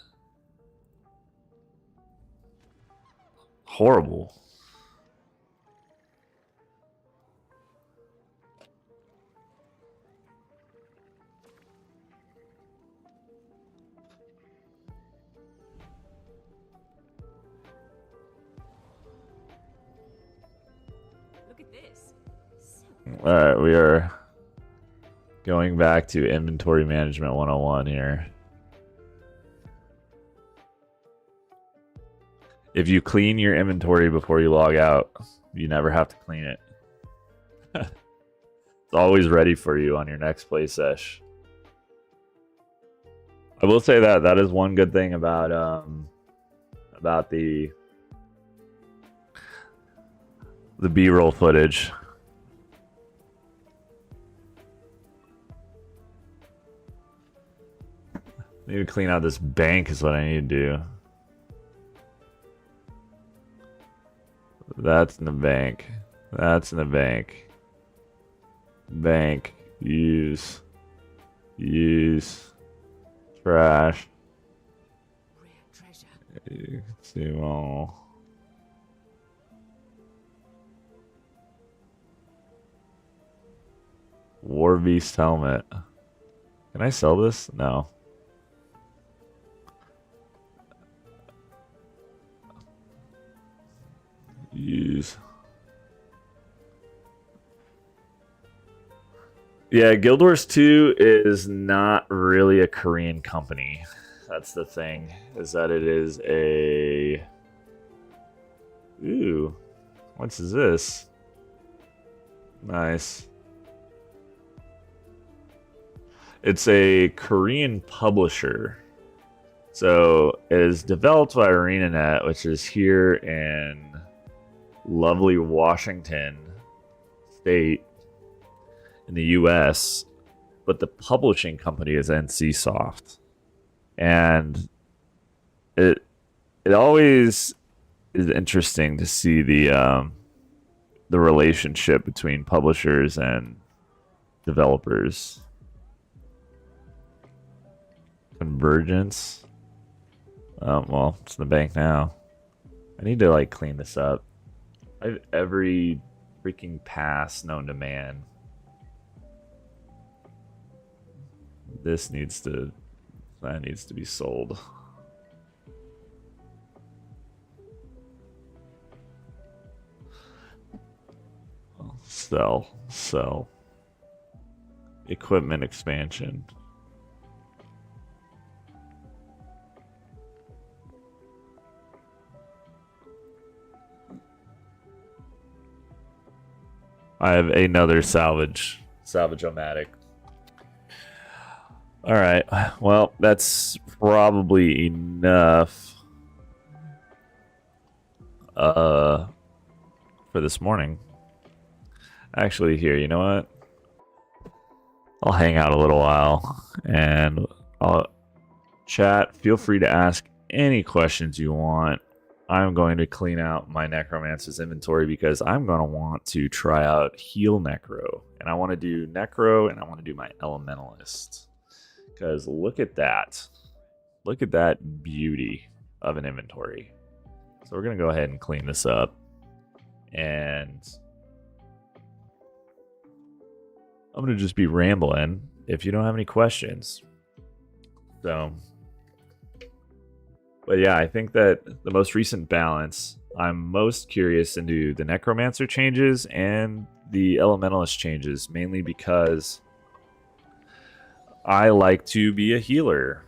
Horrible. Look at this. So All right, we are going back to inventory management 101 here. If you clean your inventory before you log out, you never have to clean it. It's always ready for you on your next play sesh. I will say that that is one good thing about the B-roll footage. I need to clean out this bank is what I need to do. That's in the bank. That's in the bank. Bank. Use. Use. Trash. rare treasure. You can see them all. War Beast helmet. Can I sell this? No. Use. Yeah, Guild Wars 2 is not really a Korean company. That's the thing, is that it is a... Ooh. What's this? Nice. It's a Korean publisher. So it is developed by ArenaNet, which is here in lovely Washington State in the US, but the publishing company is NCSoft. And it always is interesting to see the relationship between publishers and developers. Convergence. Well, it's in the bank now. I need to like clean this up. I have every freaking pass known to man. That needs to be sold. Sell. Equipment expansion. I have another salvage-o-matic. All right. Well, that's probably enough for this morning. Actually, here, you know what? I'll hang out a little while and I'll chat. Feel free to ask any questions you want. I'm going to clean out my Necromancer's inventory because I'm going to want to try out Heal Necro. And I want to do Necro and I want to do my Elementalist. Because look at that. Look at that beauty of an inventory. So we're going to go ahead and clean this up. And I'm going to just be rambling if you don't have any questions. So, but yeah, I think that the most recent balance, I'm most curious into the Necromancer changes and the Elementalist changes, mainly because I like to be a healer,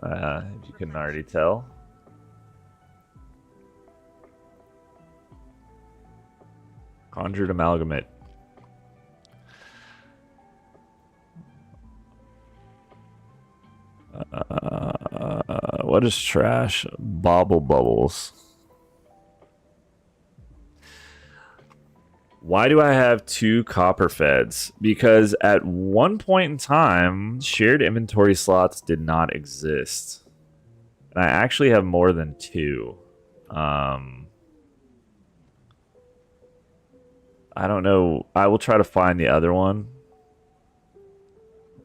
if you couldn't already tell. Conjured Amalgamate. What is trash? Bobble Bubbles. Why do I have 2 copper feds? Because at one point in time, shared inventory slots did not exist. And I actually have more than 2. I don't know. I will try to find the other one.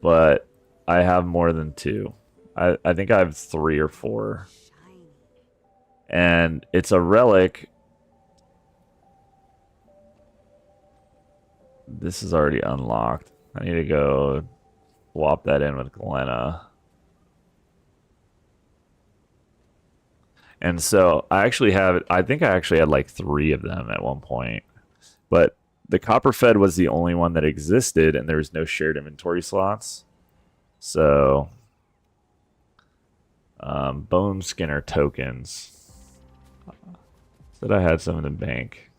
but I have more than two. I think I have three or four. Shiny. And it's a relic. This is already unlocked. I need to go swap that in with Glenna. And so I actually have, I think I actually had like three of them at one point. But the Copperfed was the only one that existed, and there was no shared inventory slots. So, Bone Skinner tokens. Said I had some in the bank.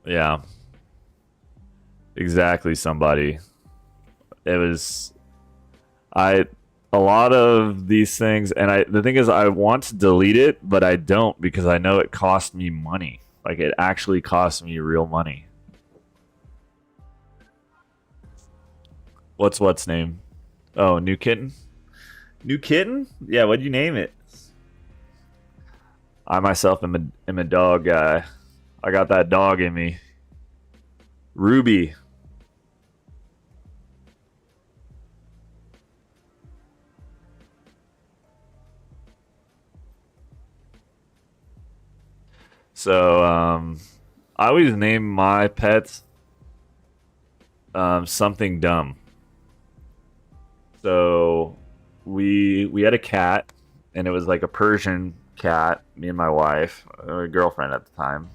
Yeah, exactly. Somebody. It was I. A lot of these things, and the thing is, I want to delete it, but I don't because I know it cost me money. Like it actually cost me real money. What's name? Oh, new kitten. New kitten? Yeah. What'd you name it? I myself am a dog guy. I got that dog in me. Ruby. So I always name my pets something dumb. So we had a cat, and it was like a Persian cat. Me and my wife, girlfriend at the time,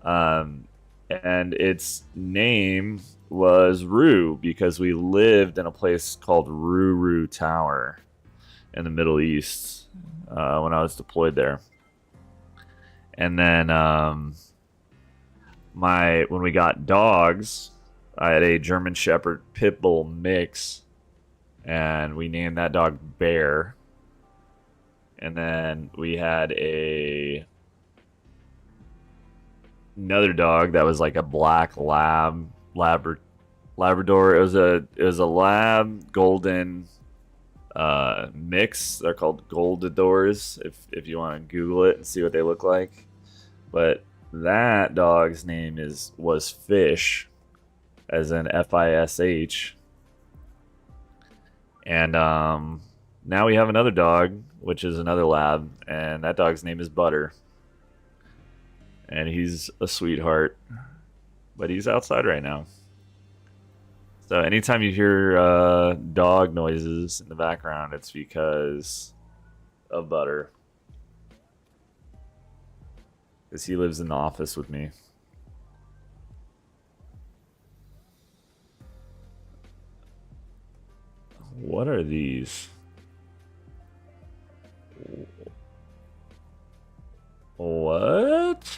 um, and its name was Rue because we lived in a place called Ruru Tower in the Middle East when I was deployed there. And then my when we got dogs, I had a German Shepherd Pit Bull mix, and we named that dog Bear. And then we had another dog that was like a black Labrador. It was a lab golden mix. They're called Goldadors. If you want to Google it and see what they look like, but that dog's name was Fish, as in Fish, and now we have another dog, which is another lab, and that dog's name is Butter, and he's a sweetheart, but he's outside right now. So anytime you hear dog noises in the background, it's because of Butter, because he lives in the office with me. What are these? What?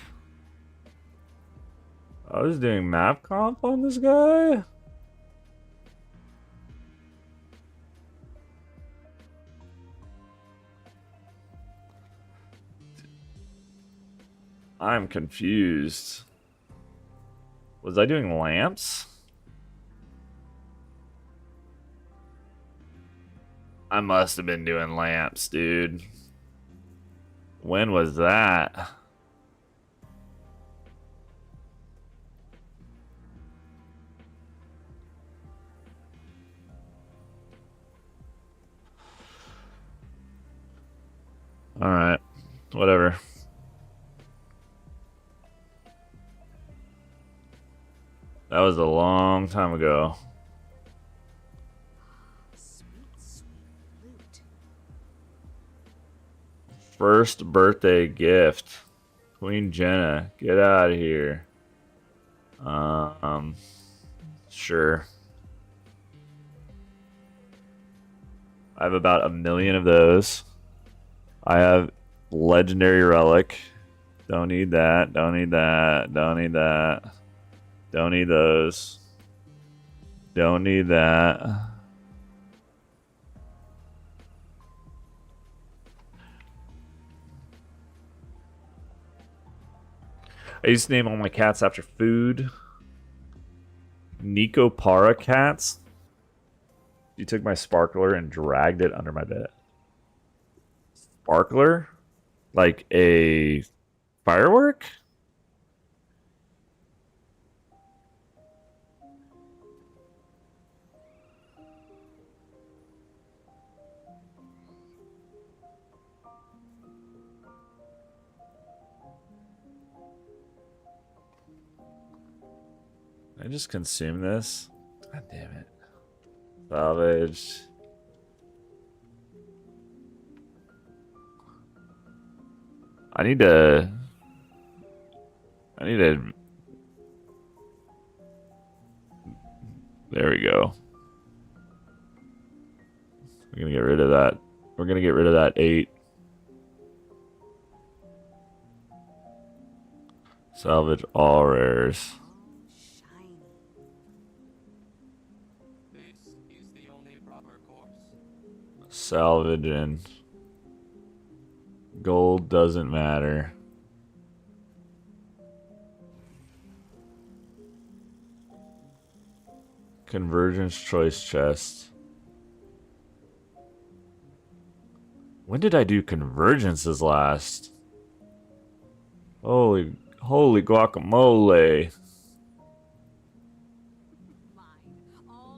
I was doing map comp on this guy? I'm confused. Was I doing lamps? I must have been doing lamps, dude. When was that? Alright. Whatever. That was a long time ago. Sweet, sweet loot. First birthday gift. Queen Jenna. Get out of here. Sure. I have about 1,000,000 of those. I have legendary relic. Don't need that. Don't need that. Don't need that. Don't need those. Don't need that. I used to name all my cats after food. Nico Para cats. You took my sparkler and dragged it under my bed. Sparkler? Like a firework? I just consume this? God damn it. Salvage. I need to. There we go. We're gonna get rid of that. We're gonna get rid of that 8. Salvage all rares. Shiny. This is the only proper course. Salvage and gold doesn't matter. Convergence choice chest. When did I do convergences last? Holy guacamole.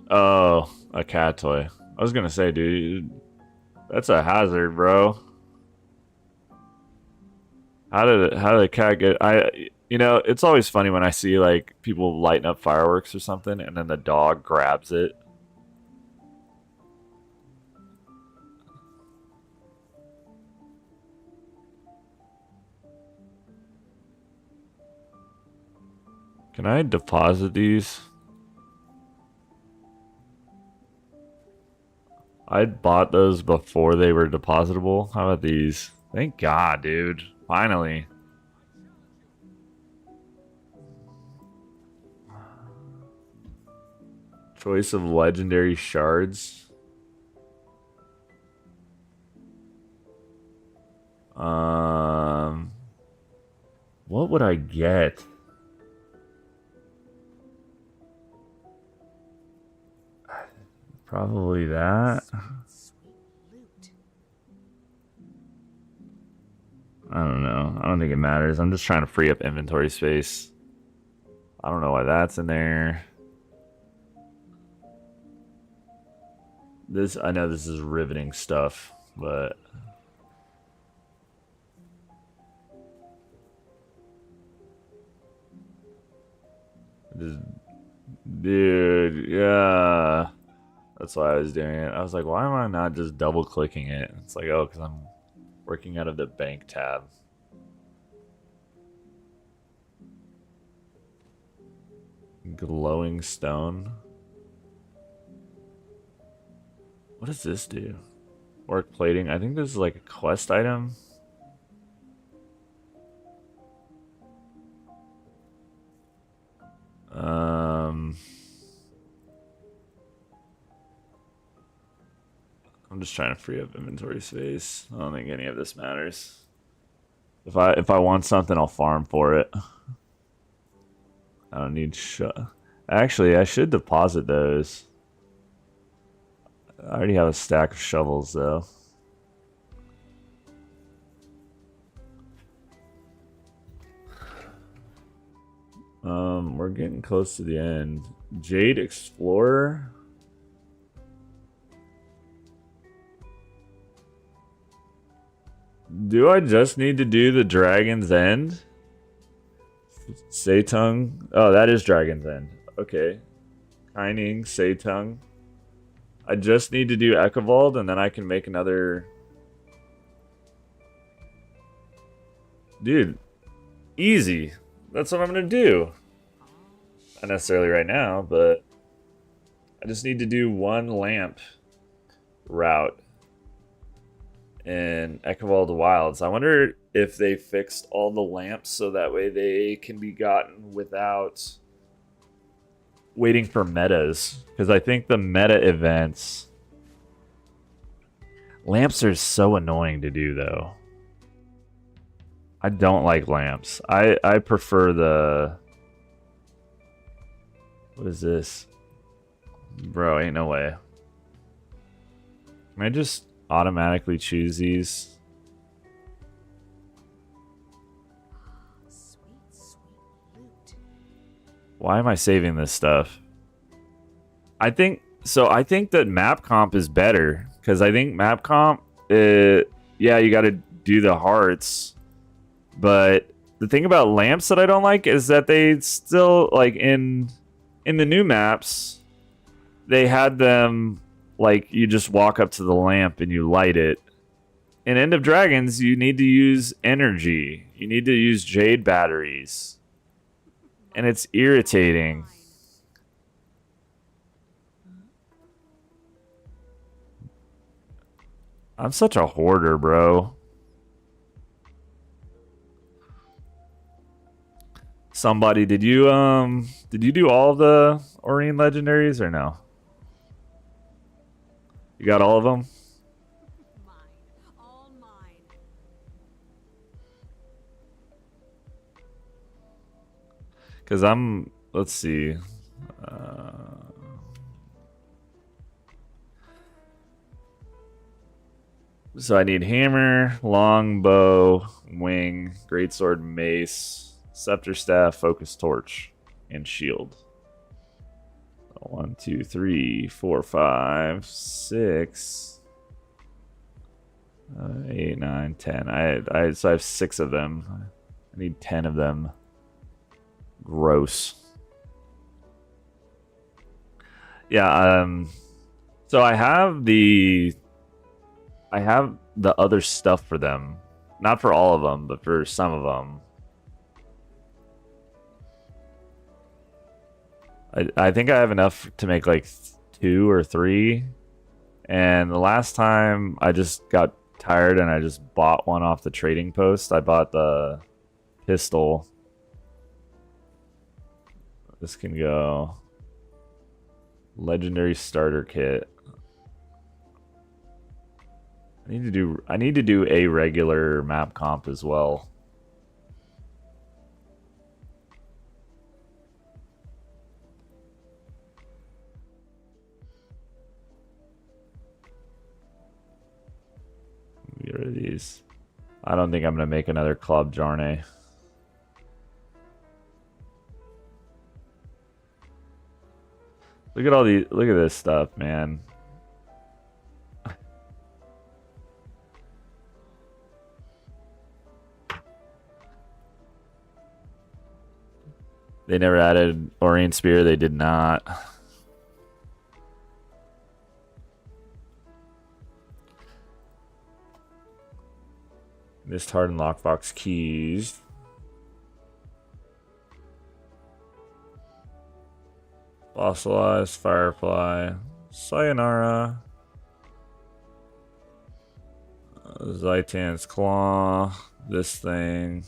Oh, a cat toy. I was gonna say, dude, that's a hazard, bro. How did the cat get? You know, it's always funny when I see like people lighting up fireworks or something, and then the dog grabs it. Can I deposit these? I bought those before they were depositable. How about these? Thank God, dude. Finally. Choice of legendary shards. What would I get? Probably that. Sweet loot. I don't know. I don't think it matters. I'm just trying to free up inventory space. I don't know why that's in there. I know this is riveting stuff, but dude, yeah. That's why I was doing it. I was like, why am I not just double clicking it? It's like, oh, because I'm working out of the bank tab. Glowing stone. What does this do? Work plating. I think this is like a quest item. I'm just trying to free up inventory space. I don't think any of this matters. If I want something, I'll farm for it. I don't need Actually, I should deposit those. I already have a stack of shovels though. We're getting close to the end. Jade Explorer. Do I just need to do the Dragon's End? Seitung. Oh, that is Dragon's End. Okay. Kaining, Seitung. I just need to do Ekavald and then I can make another. Dude, easy. That's what I'm gonna do. Not necessarily right now, but I just need to do one lamp route in Ekavald Wilds. I wonder if they fixed all the lamps so that way they can be gotten without waiting for metas. Because I think the meta events... Lamps are so annoying to do, though. I don't like lamps. I prefer the... What is this? Bro, ain't no way. Can I just automatically choose these? Sweet loot. Why am I saving this stuff? I think that map comp is better because I think map comp, yeah, you got to do the hearts, but the thing about lamps that I don't like is that they still like in in the new maps, they had them like you just walk up to the lamp and you light it. In End of Dragons, you need to use energy. You need to use jade batteries. And it's irritating. I'm such a hoarder, bro. Somebody, did you do all of the Orient legendaries or no? You got all of them? Mine. All mine. Cause let's see. So I need hammer, longbow, wing, greatsword, mace, scepter staff, focus torch, and shield. 1, 2, 3, 4, 5, 6, 8, 9, 10. So I have 6 of them. I need 10 of them. Gross. Yeah. So I have the other stuff for them. Not for all of them, but for some of them. I think I have enough to make like 2 or 3. And the last time I just got tired and I just bought one off the trading post. I bought the pistol. This can go. Legendary starter kit. I need to do a regular map comp as well. Get rid of these. I don't think I'm gonna make another Club Jarne. Look at look at this stuff, man. They never added Orient Spear, they did not. Missed Hardened Lockbox keys. Fossilized Firefly. Sayonara. Zaitan's Claw. This thing.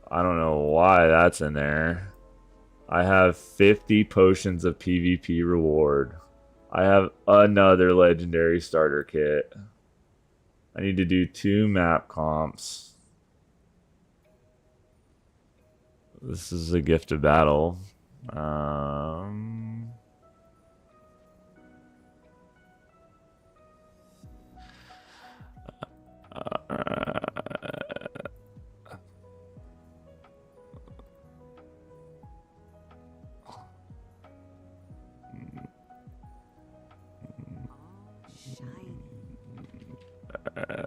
I don't know why that's in there. I have 50 potions of PvP reward. I have another legendary starter kit. I need to do 2 map comps. This is a gift of battle.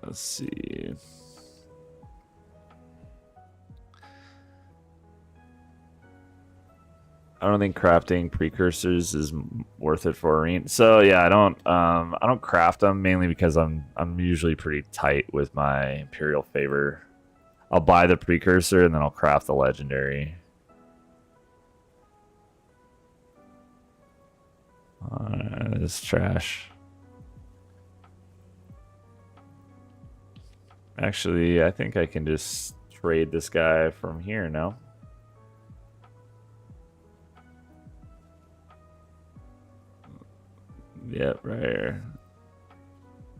Let's see. I don't think crafting precursors is worth it for Arena. So yeah, I don't craft them mainly because I'm usually pretty tight with my Imperial favor. I'll buy the precursor and then I'll craft the legendary. This is trash. Actually, I think I can just trade this guy from here now. Yep, right here.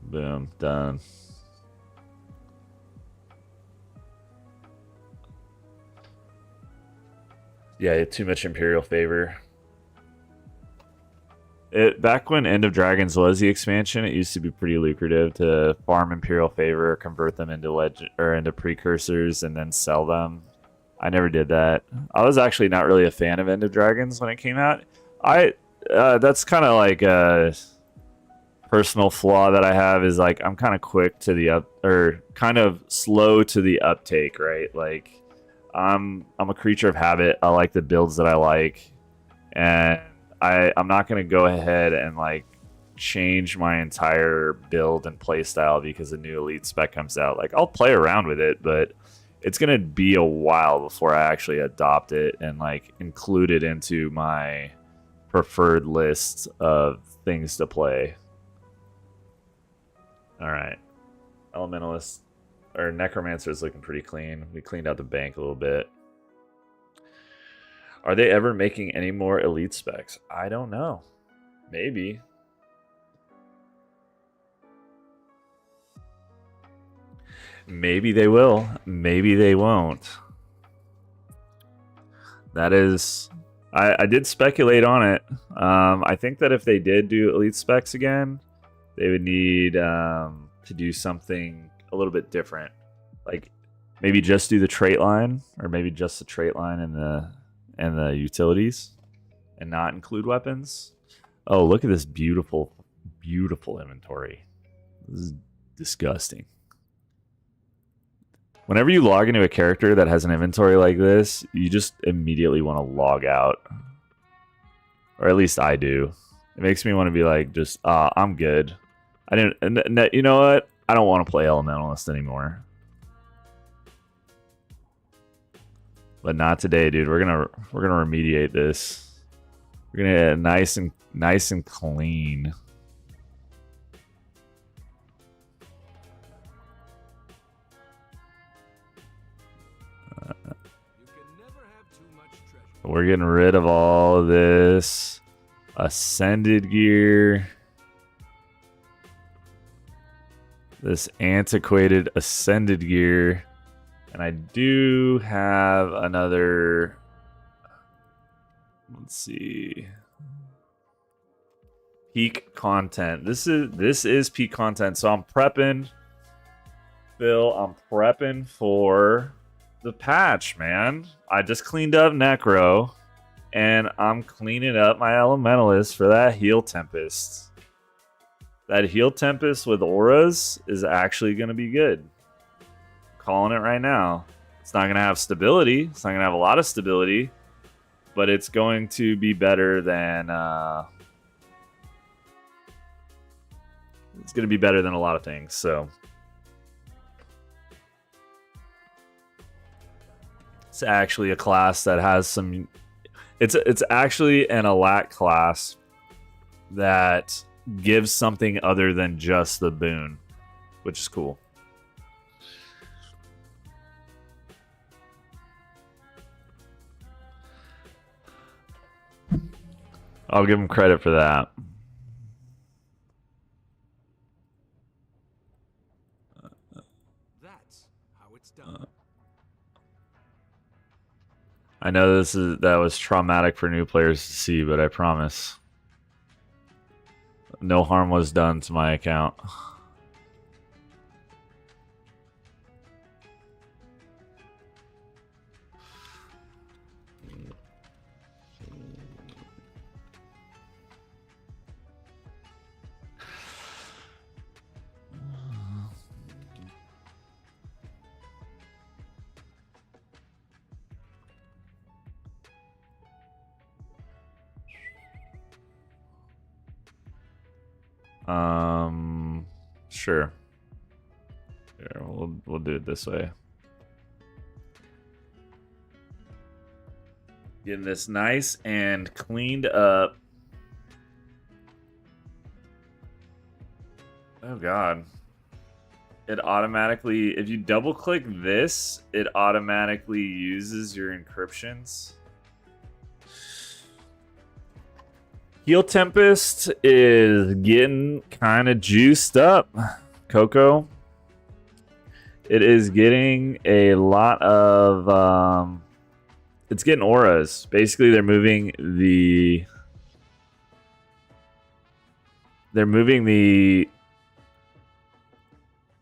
Boom, done. Yeah, too much Imperial favor. Back when End of Dragons was the expansion, it used to be pretty lucrative to farm Imperial favor, convert them into into precursors, and then sell them. I never did that. I was actually not really a fan of End of Dragons when it came out. That's kind of like a personal flaw that I have is like I'm kind of quick to kind of slow to the uptake, right? Like I'm a creature of habit. I like the builds that I like. and I'm not gonna go ahead and like change my entire build and play style because a new elite spec comes out. Like I'll play around with it, but it's gonna be a while before I actually adopt it and like include it into my preferred list of things to play. All right, Elementalist or Necromancer is looking pretty clean. We cleaned out the bank a little bit. Are they ever making any more elite specs? I don't know. Maybe. Maybe they will. Maybe they won't. That is... I did speculate on it. I think that if they did do elite specs again, they would need to do something a little bit different. Like maybe just do the trait line, or maybe just the trait line and the utilities, and not include weapons. Oh, look at this beautiful, beautiful inventory. This is disgusting. Whenever you log into a character that has an inventory like this, you just immediately want to log out. Or at least I do. It makes me want to be like, just, I'm good. I didn't, and you know what? I don't want to play Elementalist anymore. But not today, dude. We're gonna remediate this. We're gonna get it nice and clean. We're getting rid of all of this ascended gear. This antiquated ascended gear. And I do have another... Let's see. Peak content. This is peak content. So I'm prepping. Phil, I'm prepping for the patch, man. I just cleaned up Necro, and I'm cleaning up my Elementalist for that Heal Tempest. That Heal Tempest with auras is actually going to be good. Calling it right now. It's not going to have stability. It's not going to have a lot of stability, but it's going to be better than... it's going to be better than a lot of things, so... It's actually a class that has some... It's actually an Alack class that gives something other than just the boon, which is cool. I'll give him credit for that. That's how it's done. I know that was traumatic for new players to see, but I promise no harm was done to my account. Sure. Here, we'll do it this way. Getting this nice and cleaned up. Oh god. It automatically, if you double click this, it automatically uses your encryptions. Heal Tempest is getting kind of juiced up, Coco. It is getting a lot of... it's getting auras. Basically, they're moving the...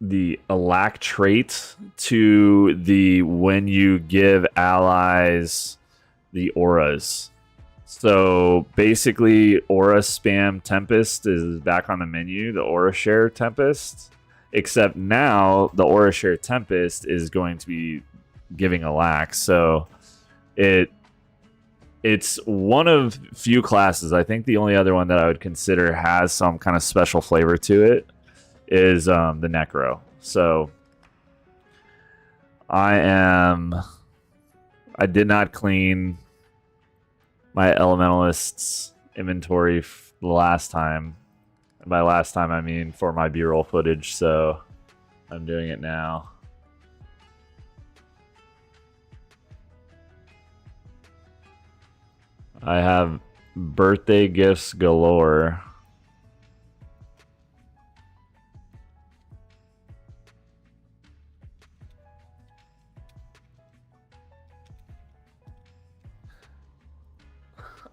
the Alack trait to the when you give allies the auras. So basically, Aura Spam Tempest is back on the menu, the Aura Share Tempest. Except now, the Aura Share Tempest is going to be giving Alack. So it it's one of few classes. I think the only other one that I would consider has some kind of special flavor to it is the Necro. So I did not clean my Elementalist's inventory the last time. And by last time, I mean for my B-roll footage, so I'm doing it now. I have birthday gifts galore.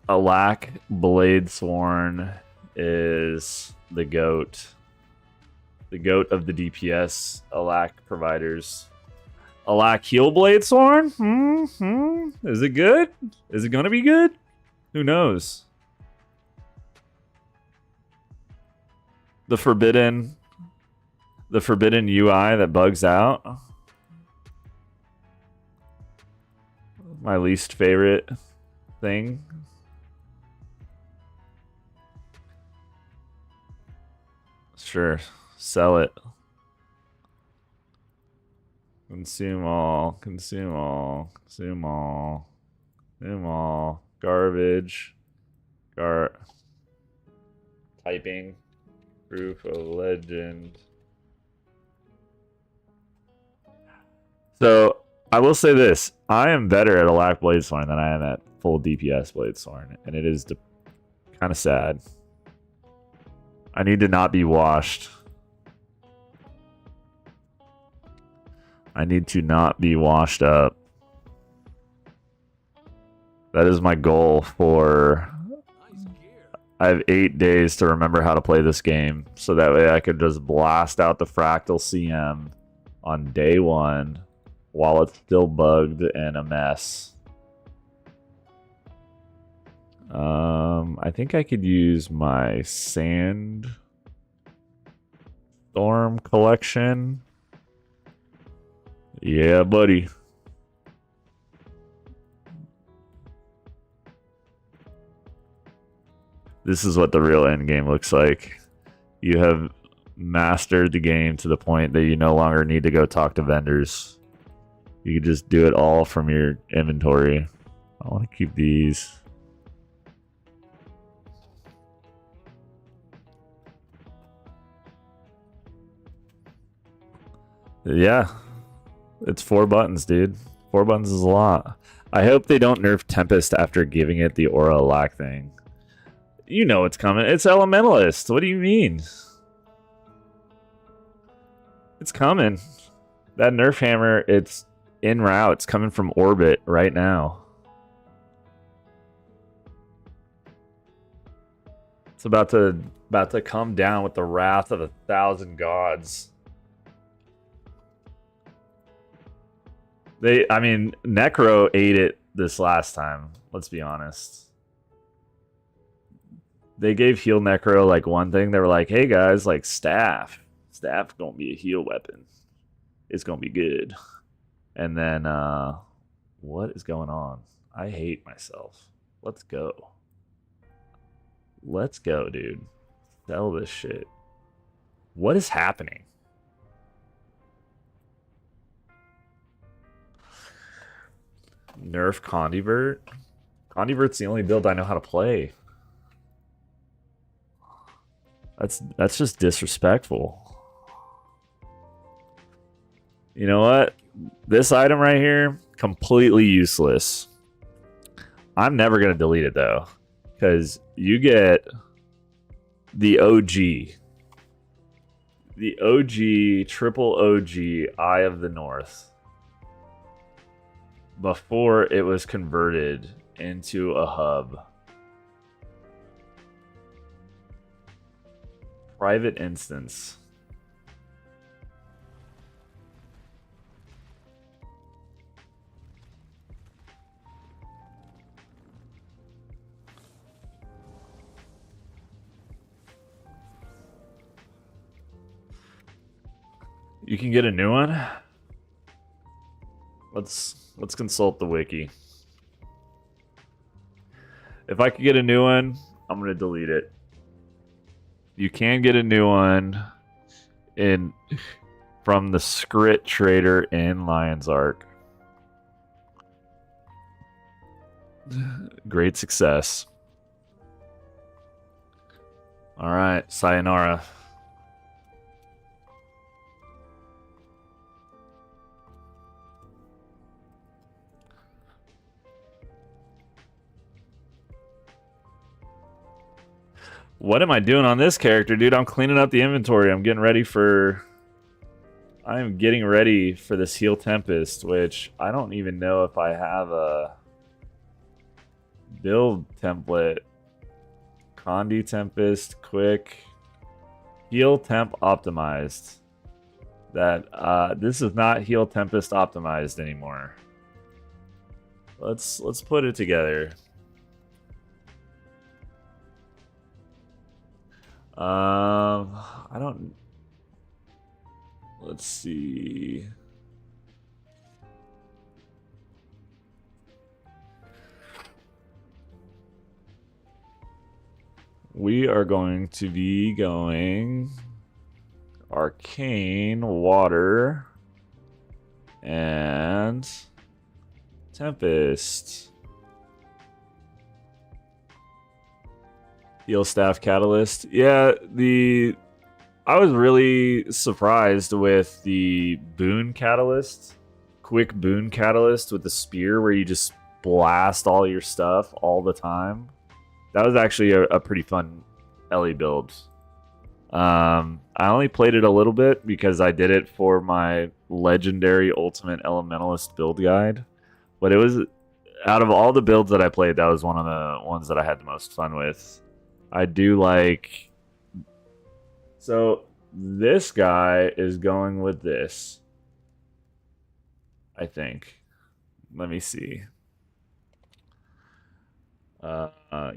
Alak Bladesworn is the goat. The goat of the DPS Alak providers. Alak Heal Bladesworn? Is it good? Is it gonna be good? Who knows? The forbidden UI that bugs out. My least favorite thing. Sure, sell it. Consume all, consume all, consume all, consume all. Garbage. Typing. Proof of legend. So, I will say this. I am better at Alak Bladesworn than I am at full DPS Bladesworn. And it is kind of sad. I need to not be washed. I need to not be washed up. That is my goal for... I have 8 days to remember how to play this game. So that way I could just blast out the Fractal CM on day 1 while it's still bugged and a mess. I think I could use my Sandstorm collection. Yeah, buddy. This is what the real end game looks like. You have mastered the game to the point that you no longer need to go talk to vendors. You can just do it all from your inventory. I want to keep these. Yeah. It's 4 buttons, dude. 4 buttons is a lot. I hope they don't nerf Tempest after giving it the Aura Alak thing. You know it's coming. It's Elementalist. What do you mean? It's coming. That nerf hammer, it's en route. It's coming from orbit right now. It's about to come down with the wrath of 1,000 gods. I mean, Necro ate it this last time. Let's be honest. They gave heal Necro like one thing. They were like, hey guys, like staff gonna be a heal weapon. It's gonna be good. And then what is going on? I hate myself. Let's go. Let's go, dude. Sell this shit. What is happening? Nerf Condivert? Condivert's the only build I know how to play. That's just disrespectful. You know what? This item right here, completely useless. I'm never going to delete it though, because you get the OG. The OG, triple OG, Eye of the North. Before it was converted into a hub. Private instance. You can get a new one. Let's consult the wiki. If I could get a new one, I'm gonna delete it. You can get a new one in from the Scrit Trader in Lion's Arc. Great success. All right, sayonara. What am I doing on this character, dude? I'm cleaning up the inventory. I'm getting ready for this Heal Tempest, which I don't even know if I have a build template. Condi Tempest, quick. Heal Temp optimized. That this is not Heal Tempest optimized anymore. Let's put it together. I don't. Let's see. We are going to be going Arcane, Water, and Tempest. Heal Staff Catalyst. Yeah, I was really surprised with the Boon Catalyst. Quick Boon Catalyst with the spear where you just blast all your stuff all the time. That was actually a pretty fun Ellie build. I only played it a little bit because I did it for my legendary Ultimate Elementalist build guide. But it was, out of all the builds that I played, that was one of the ones that I had the most fun with. I do like... So, this guy is going with this. I think. Let me see.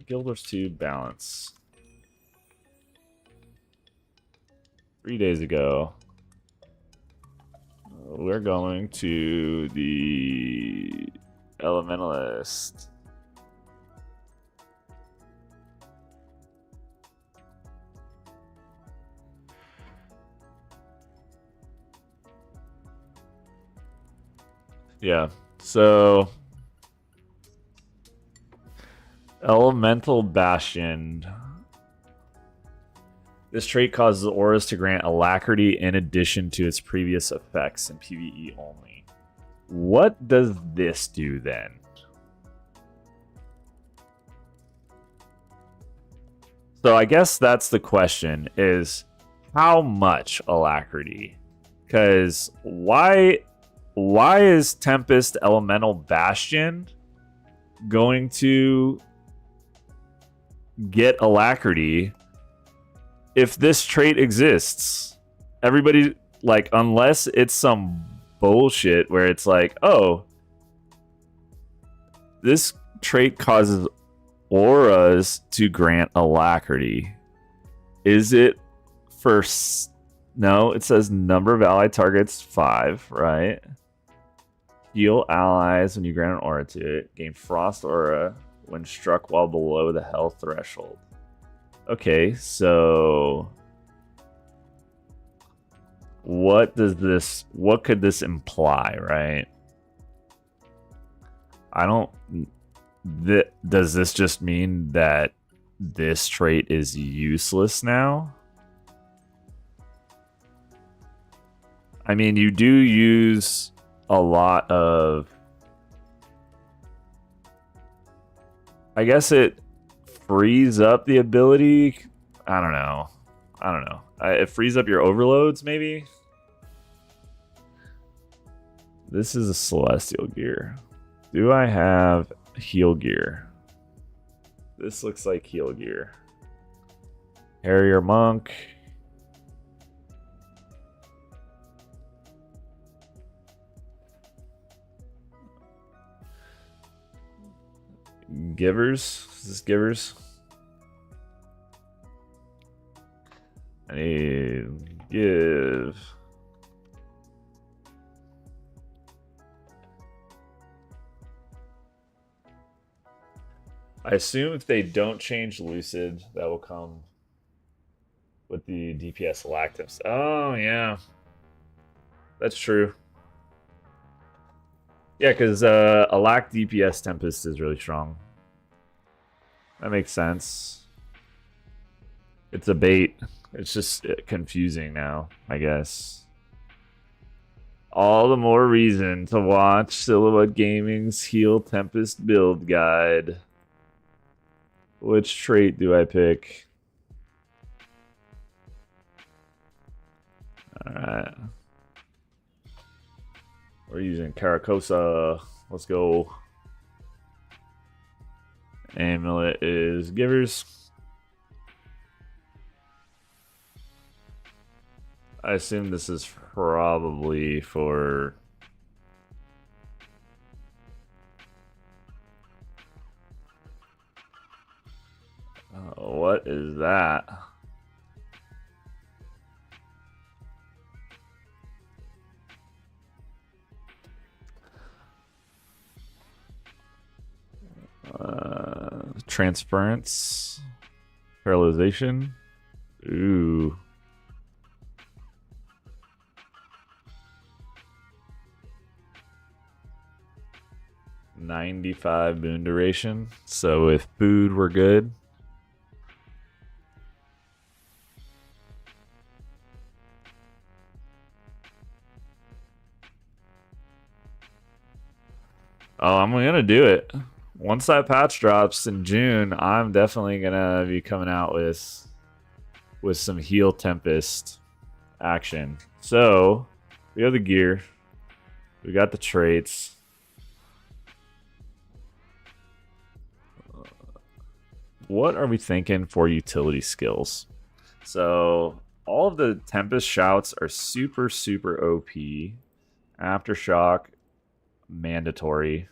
Guild Wars 2 balance. 3 days ago, we're going to the Elementalist. Yeah, so Elemental Bastion. This trait causes auras to grant alacrity in addition to its previous effects in PvE only. What does this do then? So I guess that's the question, is how much alacrity? Because why is Tempest Elemental Bastion going to get alacrity if this trait exists? Everybody, like, unless it's some bullshit where it's like, oh, this trait causes auras to grant alacrity. Is it for... No, it says number of allied targets 5, right? Heal allies when you grant an aura to it. Gain frost aura when struck while below the health threshold. Okay, so what could this imply, right? Does this just mean that this trait is useless now? I mean, you do use a lot of... I guess it frees up the ability. I don't know. It frees up your overloads, maybe? This is a Celestial gear. Do I have heal gear? This looks like heal gear. Harrier Monk. Givers? Is this Givers? I need give. I assume if they don't change Lucid, that will come with the DPS Lactips. Oh, yeah. That's true. Yeah, because a Lac DPS Tempest is really strong. That makes sense. It's a bait. It's just confusing now, I guess. All the more reason to watch Silhouette Gaming's Heal Tempest build guide. Which trait do I pick? Alright. We're using Caracosa. Let's go. Amulet is Givers. I assume this is probably for... what is that? Transference. Paralyzation. Ooh. $95 boon duration. So with food, we're good. Oh, I'm gonna do it. Once that patch drops in June, I'm definitely gonna be coming out with some Heal Tempest action. So we have the gear, we got the traits. What are we thinking for utility skills? So all of the Tempest shouts are super, super OP. Aftershock, mandatory.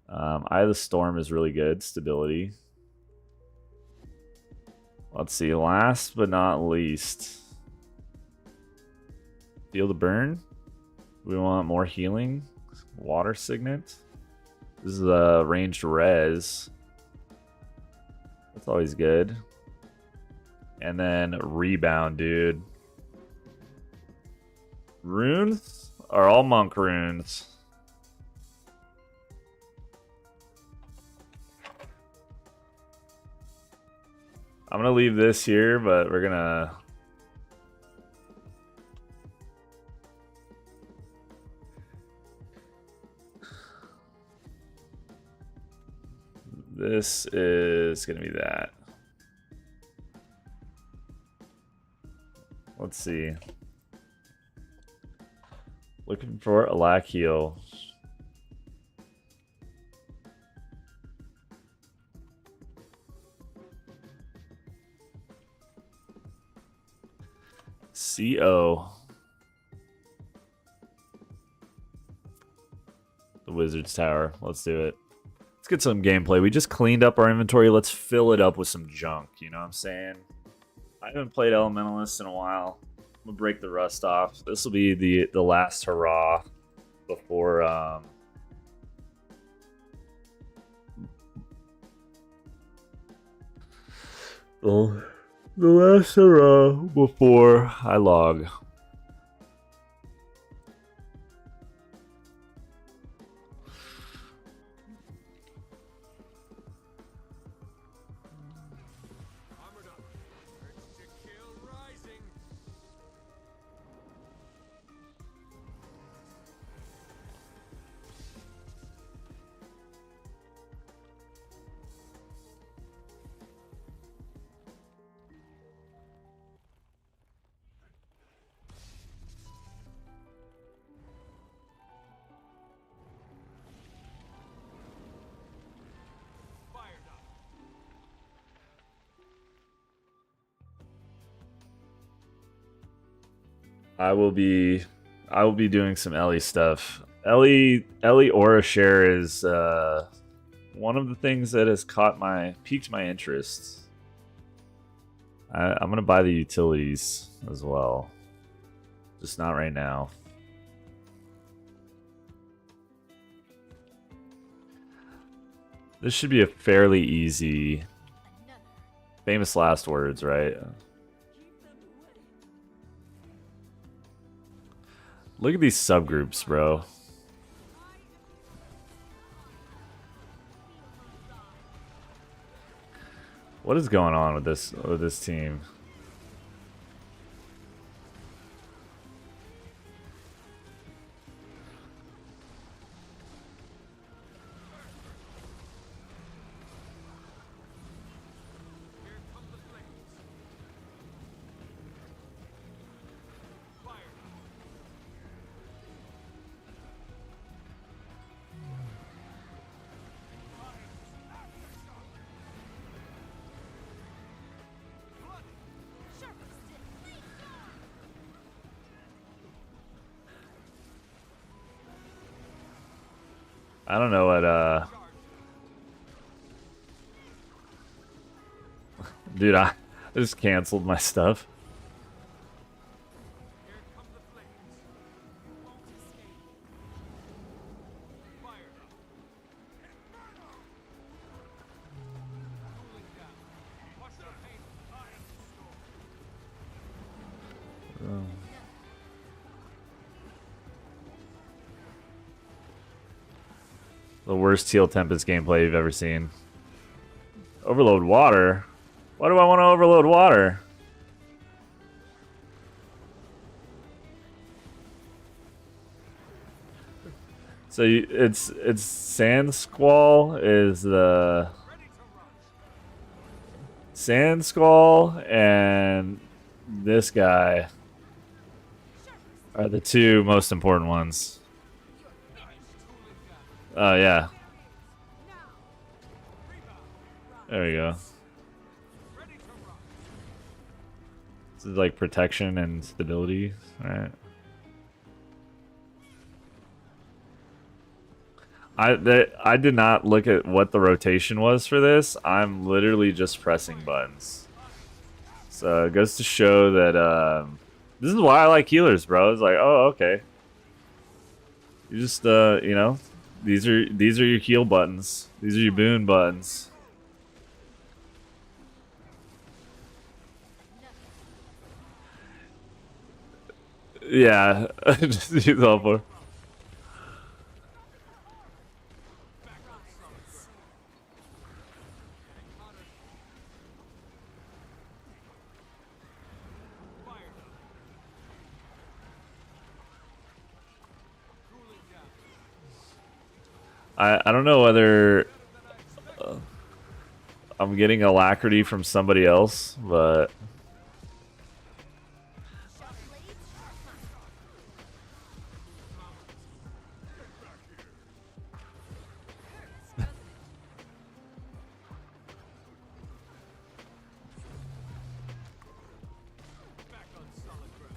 Eye of the Storm is really good. Stability. Let's see. Last but not least, Feel the Burn. We want more healing. Water Signet. This is a ranged res. That's always good. And then Rebound, dude. Runes are all monk runes. I'm gonna leave this here, but we're gonna... This is gonna be that. Let's see. Looking for a Lac heal. CO. The Wizard's Tower. Let's do it. Let's get some gameplay. We just cleaned up our inventory. Let's fill it up with some junk. You know what I'm saying? I haven't played Elementalist in a while. I'm gonna break the rust off. This will be the last hurrah before the last hurrah before I log. I will be doing some Ellie stuff. Ellie Aura Share is one of the things that has piqued my interest. I'm gonna buy the utilities as well, just not right now. This should be a fairly easy. Famous last words, right? Look at these subgroups, bro. What is going on with this team? I don't know what dude, I just canceled my stuff. The worst Teal Tempest gameplay you've ever seen. Overload water? Why do I want to overload water? So it's Sand Squall is the Sand Squall and this guy are the two most important ones. Oh yeah. There we go. This is like protection and stability, right? I did not look at what the rotation was for this. I'm literally just pressing buttons. So it goes to show that this is why I like healers, bro. It's like, oh, okay. You just you know, these are your heal buttons. These are your boon buttons. Yeah, just use all four. I don't know whether I'm getting alacrity from somebody else, but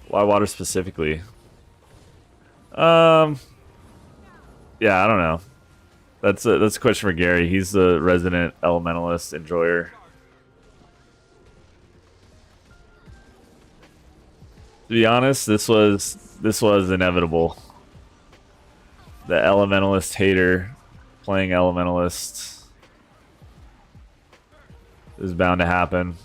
why water specifically? Yeah, I don't know. That's a question for Gary. He's the resident elementalist enjoyer. To be honest, this was inevitable. The elementalist hater playing elementalist is bound to happen.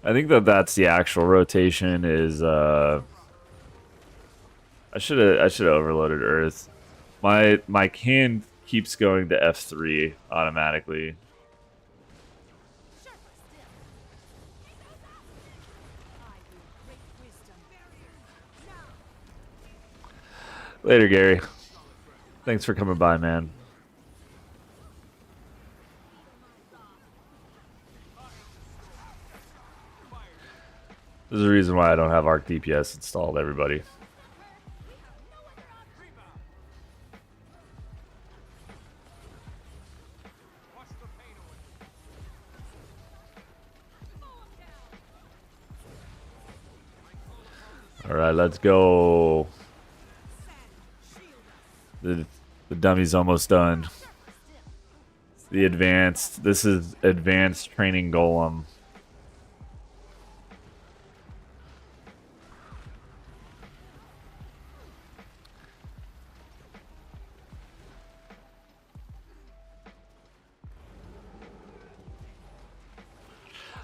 I think that's the actual rotation is I should have overloaded Earth. My can keeps going to F3 automatically. Later, Gary. Thanks for coming by, man. There's a reason why I don't have Arc DPS installed, everybody. Alright, let's go. The dummy's almost done. The advanced. This is advanced training golem.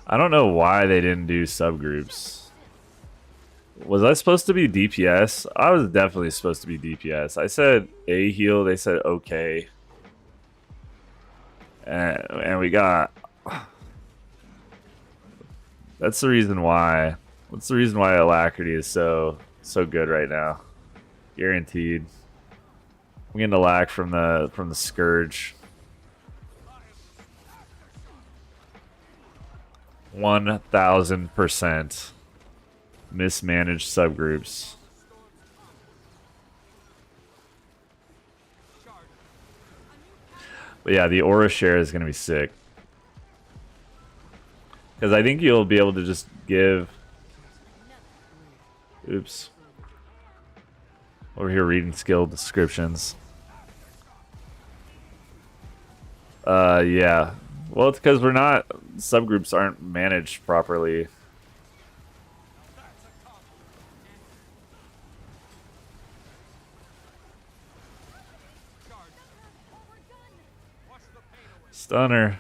I don't know why they didn't do subgroups. Was I supposed to be DPS? I was definitely supposed to be DPS. I said A heal, they said okay. And we got... That's the reason why. That's the reason why Alacrity is so good right now. Guaranteed. I'm getting a lack from the Scourge. 1000% mismanaged subgroups. But yeah, the aura share is going to be sick. Because I think you'll be able to just give... Oops. Over here reading skill descriptions. Yeah. Well, it's because we're not... Subgroups aren't managed properly. Stunner.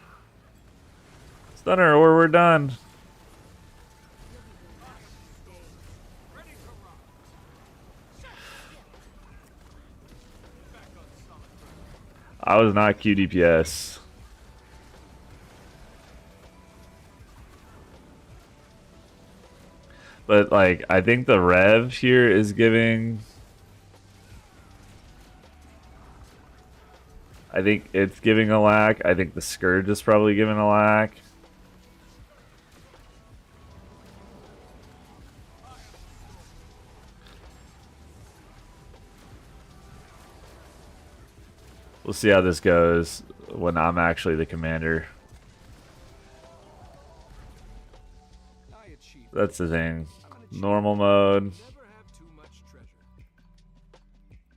Stunner, or we're done. I was not QDPS. But, like, I think the Rev here is giving... I think it's giving a lack. I think the Scourge is probably giving a lack. We'll see how this goes when I'm actually the commander. That's the thing. Normal mode.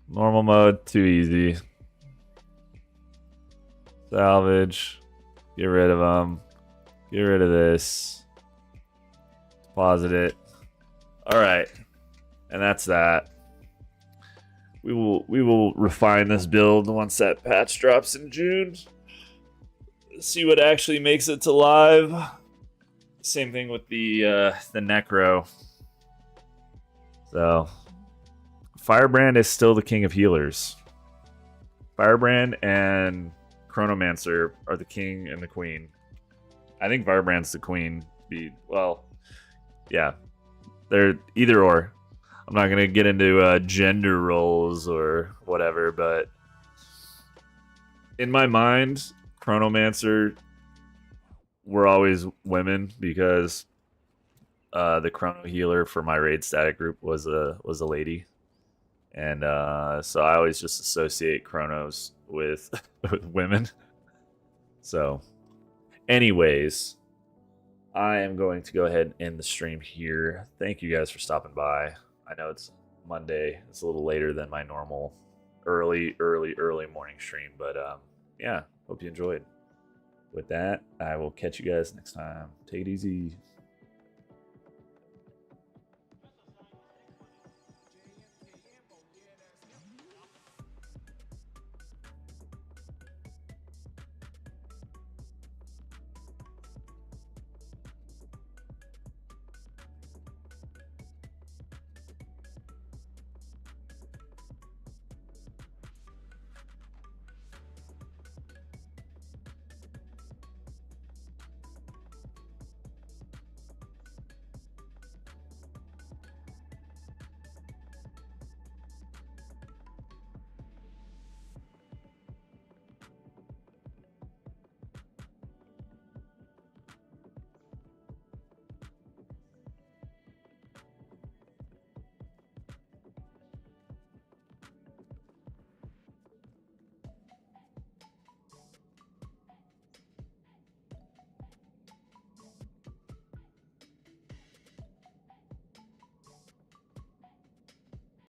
Normal mode, too easy. Salvage. Get rid of them. Get rid of this. Deposit it. Alright. And that's that. We will refine this build once that patch drops in June. See what actually makes it to live. Same thing with the Necro. So Firebrand is still the king of healers. Firebrand and Chronomancer are the king and the queen. I think Firebrand's the queen. Well, yeah. They're either or. I'm not going to get into gender roles or whatever, but in my mind, Chronomancer were always women because the Chrono healer for my raid static group was a lady. And so I always just associate Chronos with, with women. So, anyways, I am going to go ahead and end the stream here. Thank you guys for stopping by. I know it's Monday. It's a little later than my normal early morning stream. But yeah, hope you enjoyed. With that, I will catch you guys next time. Take it easy.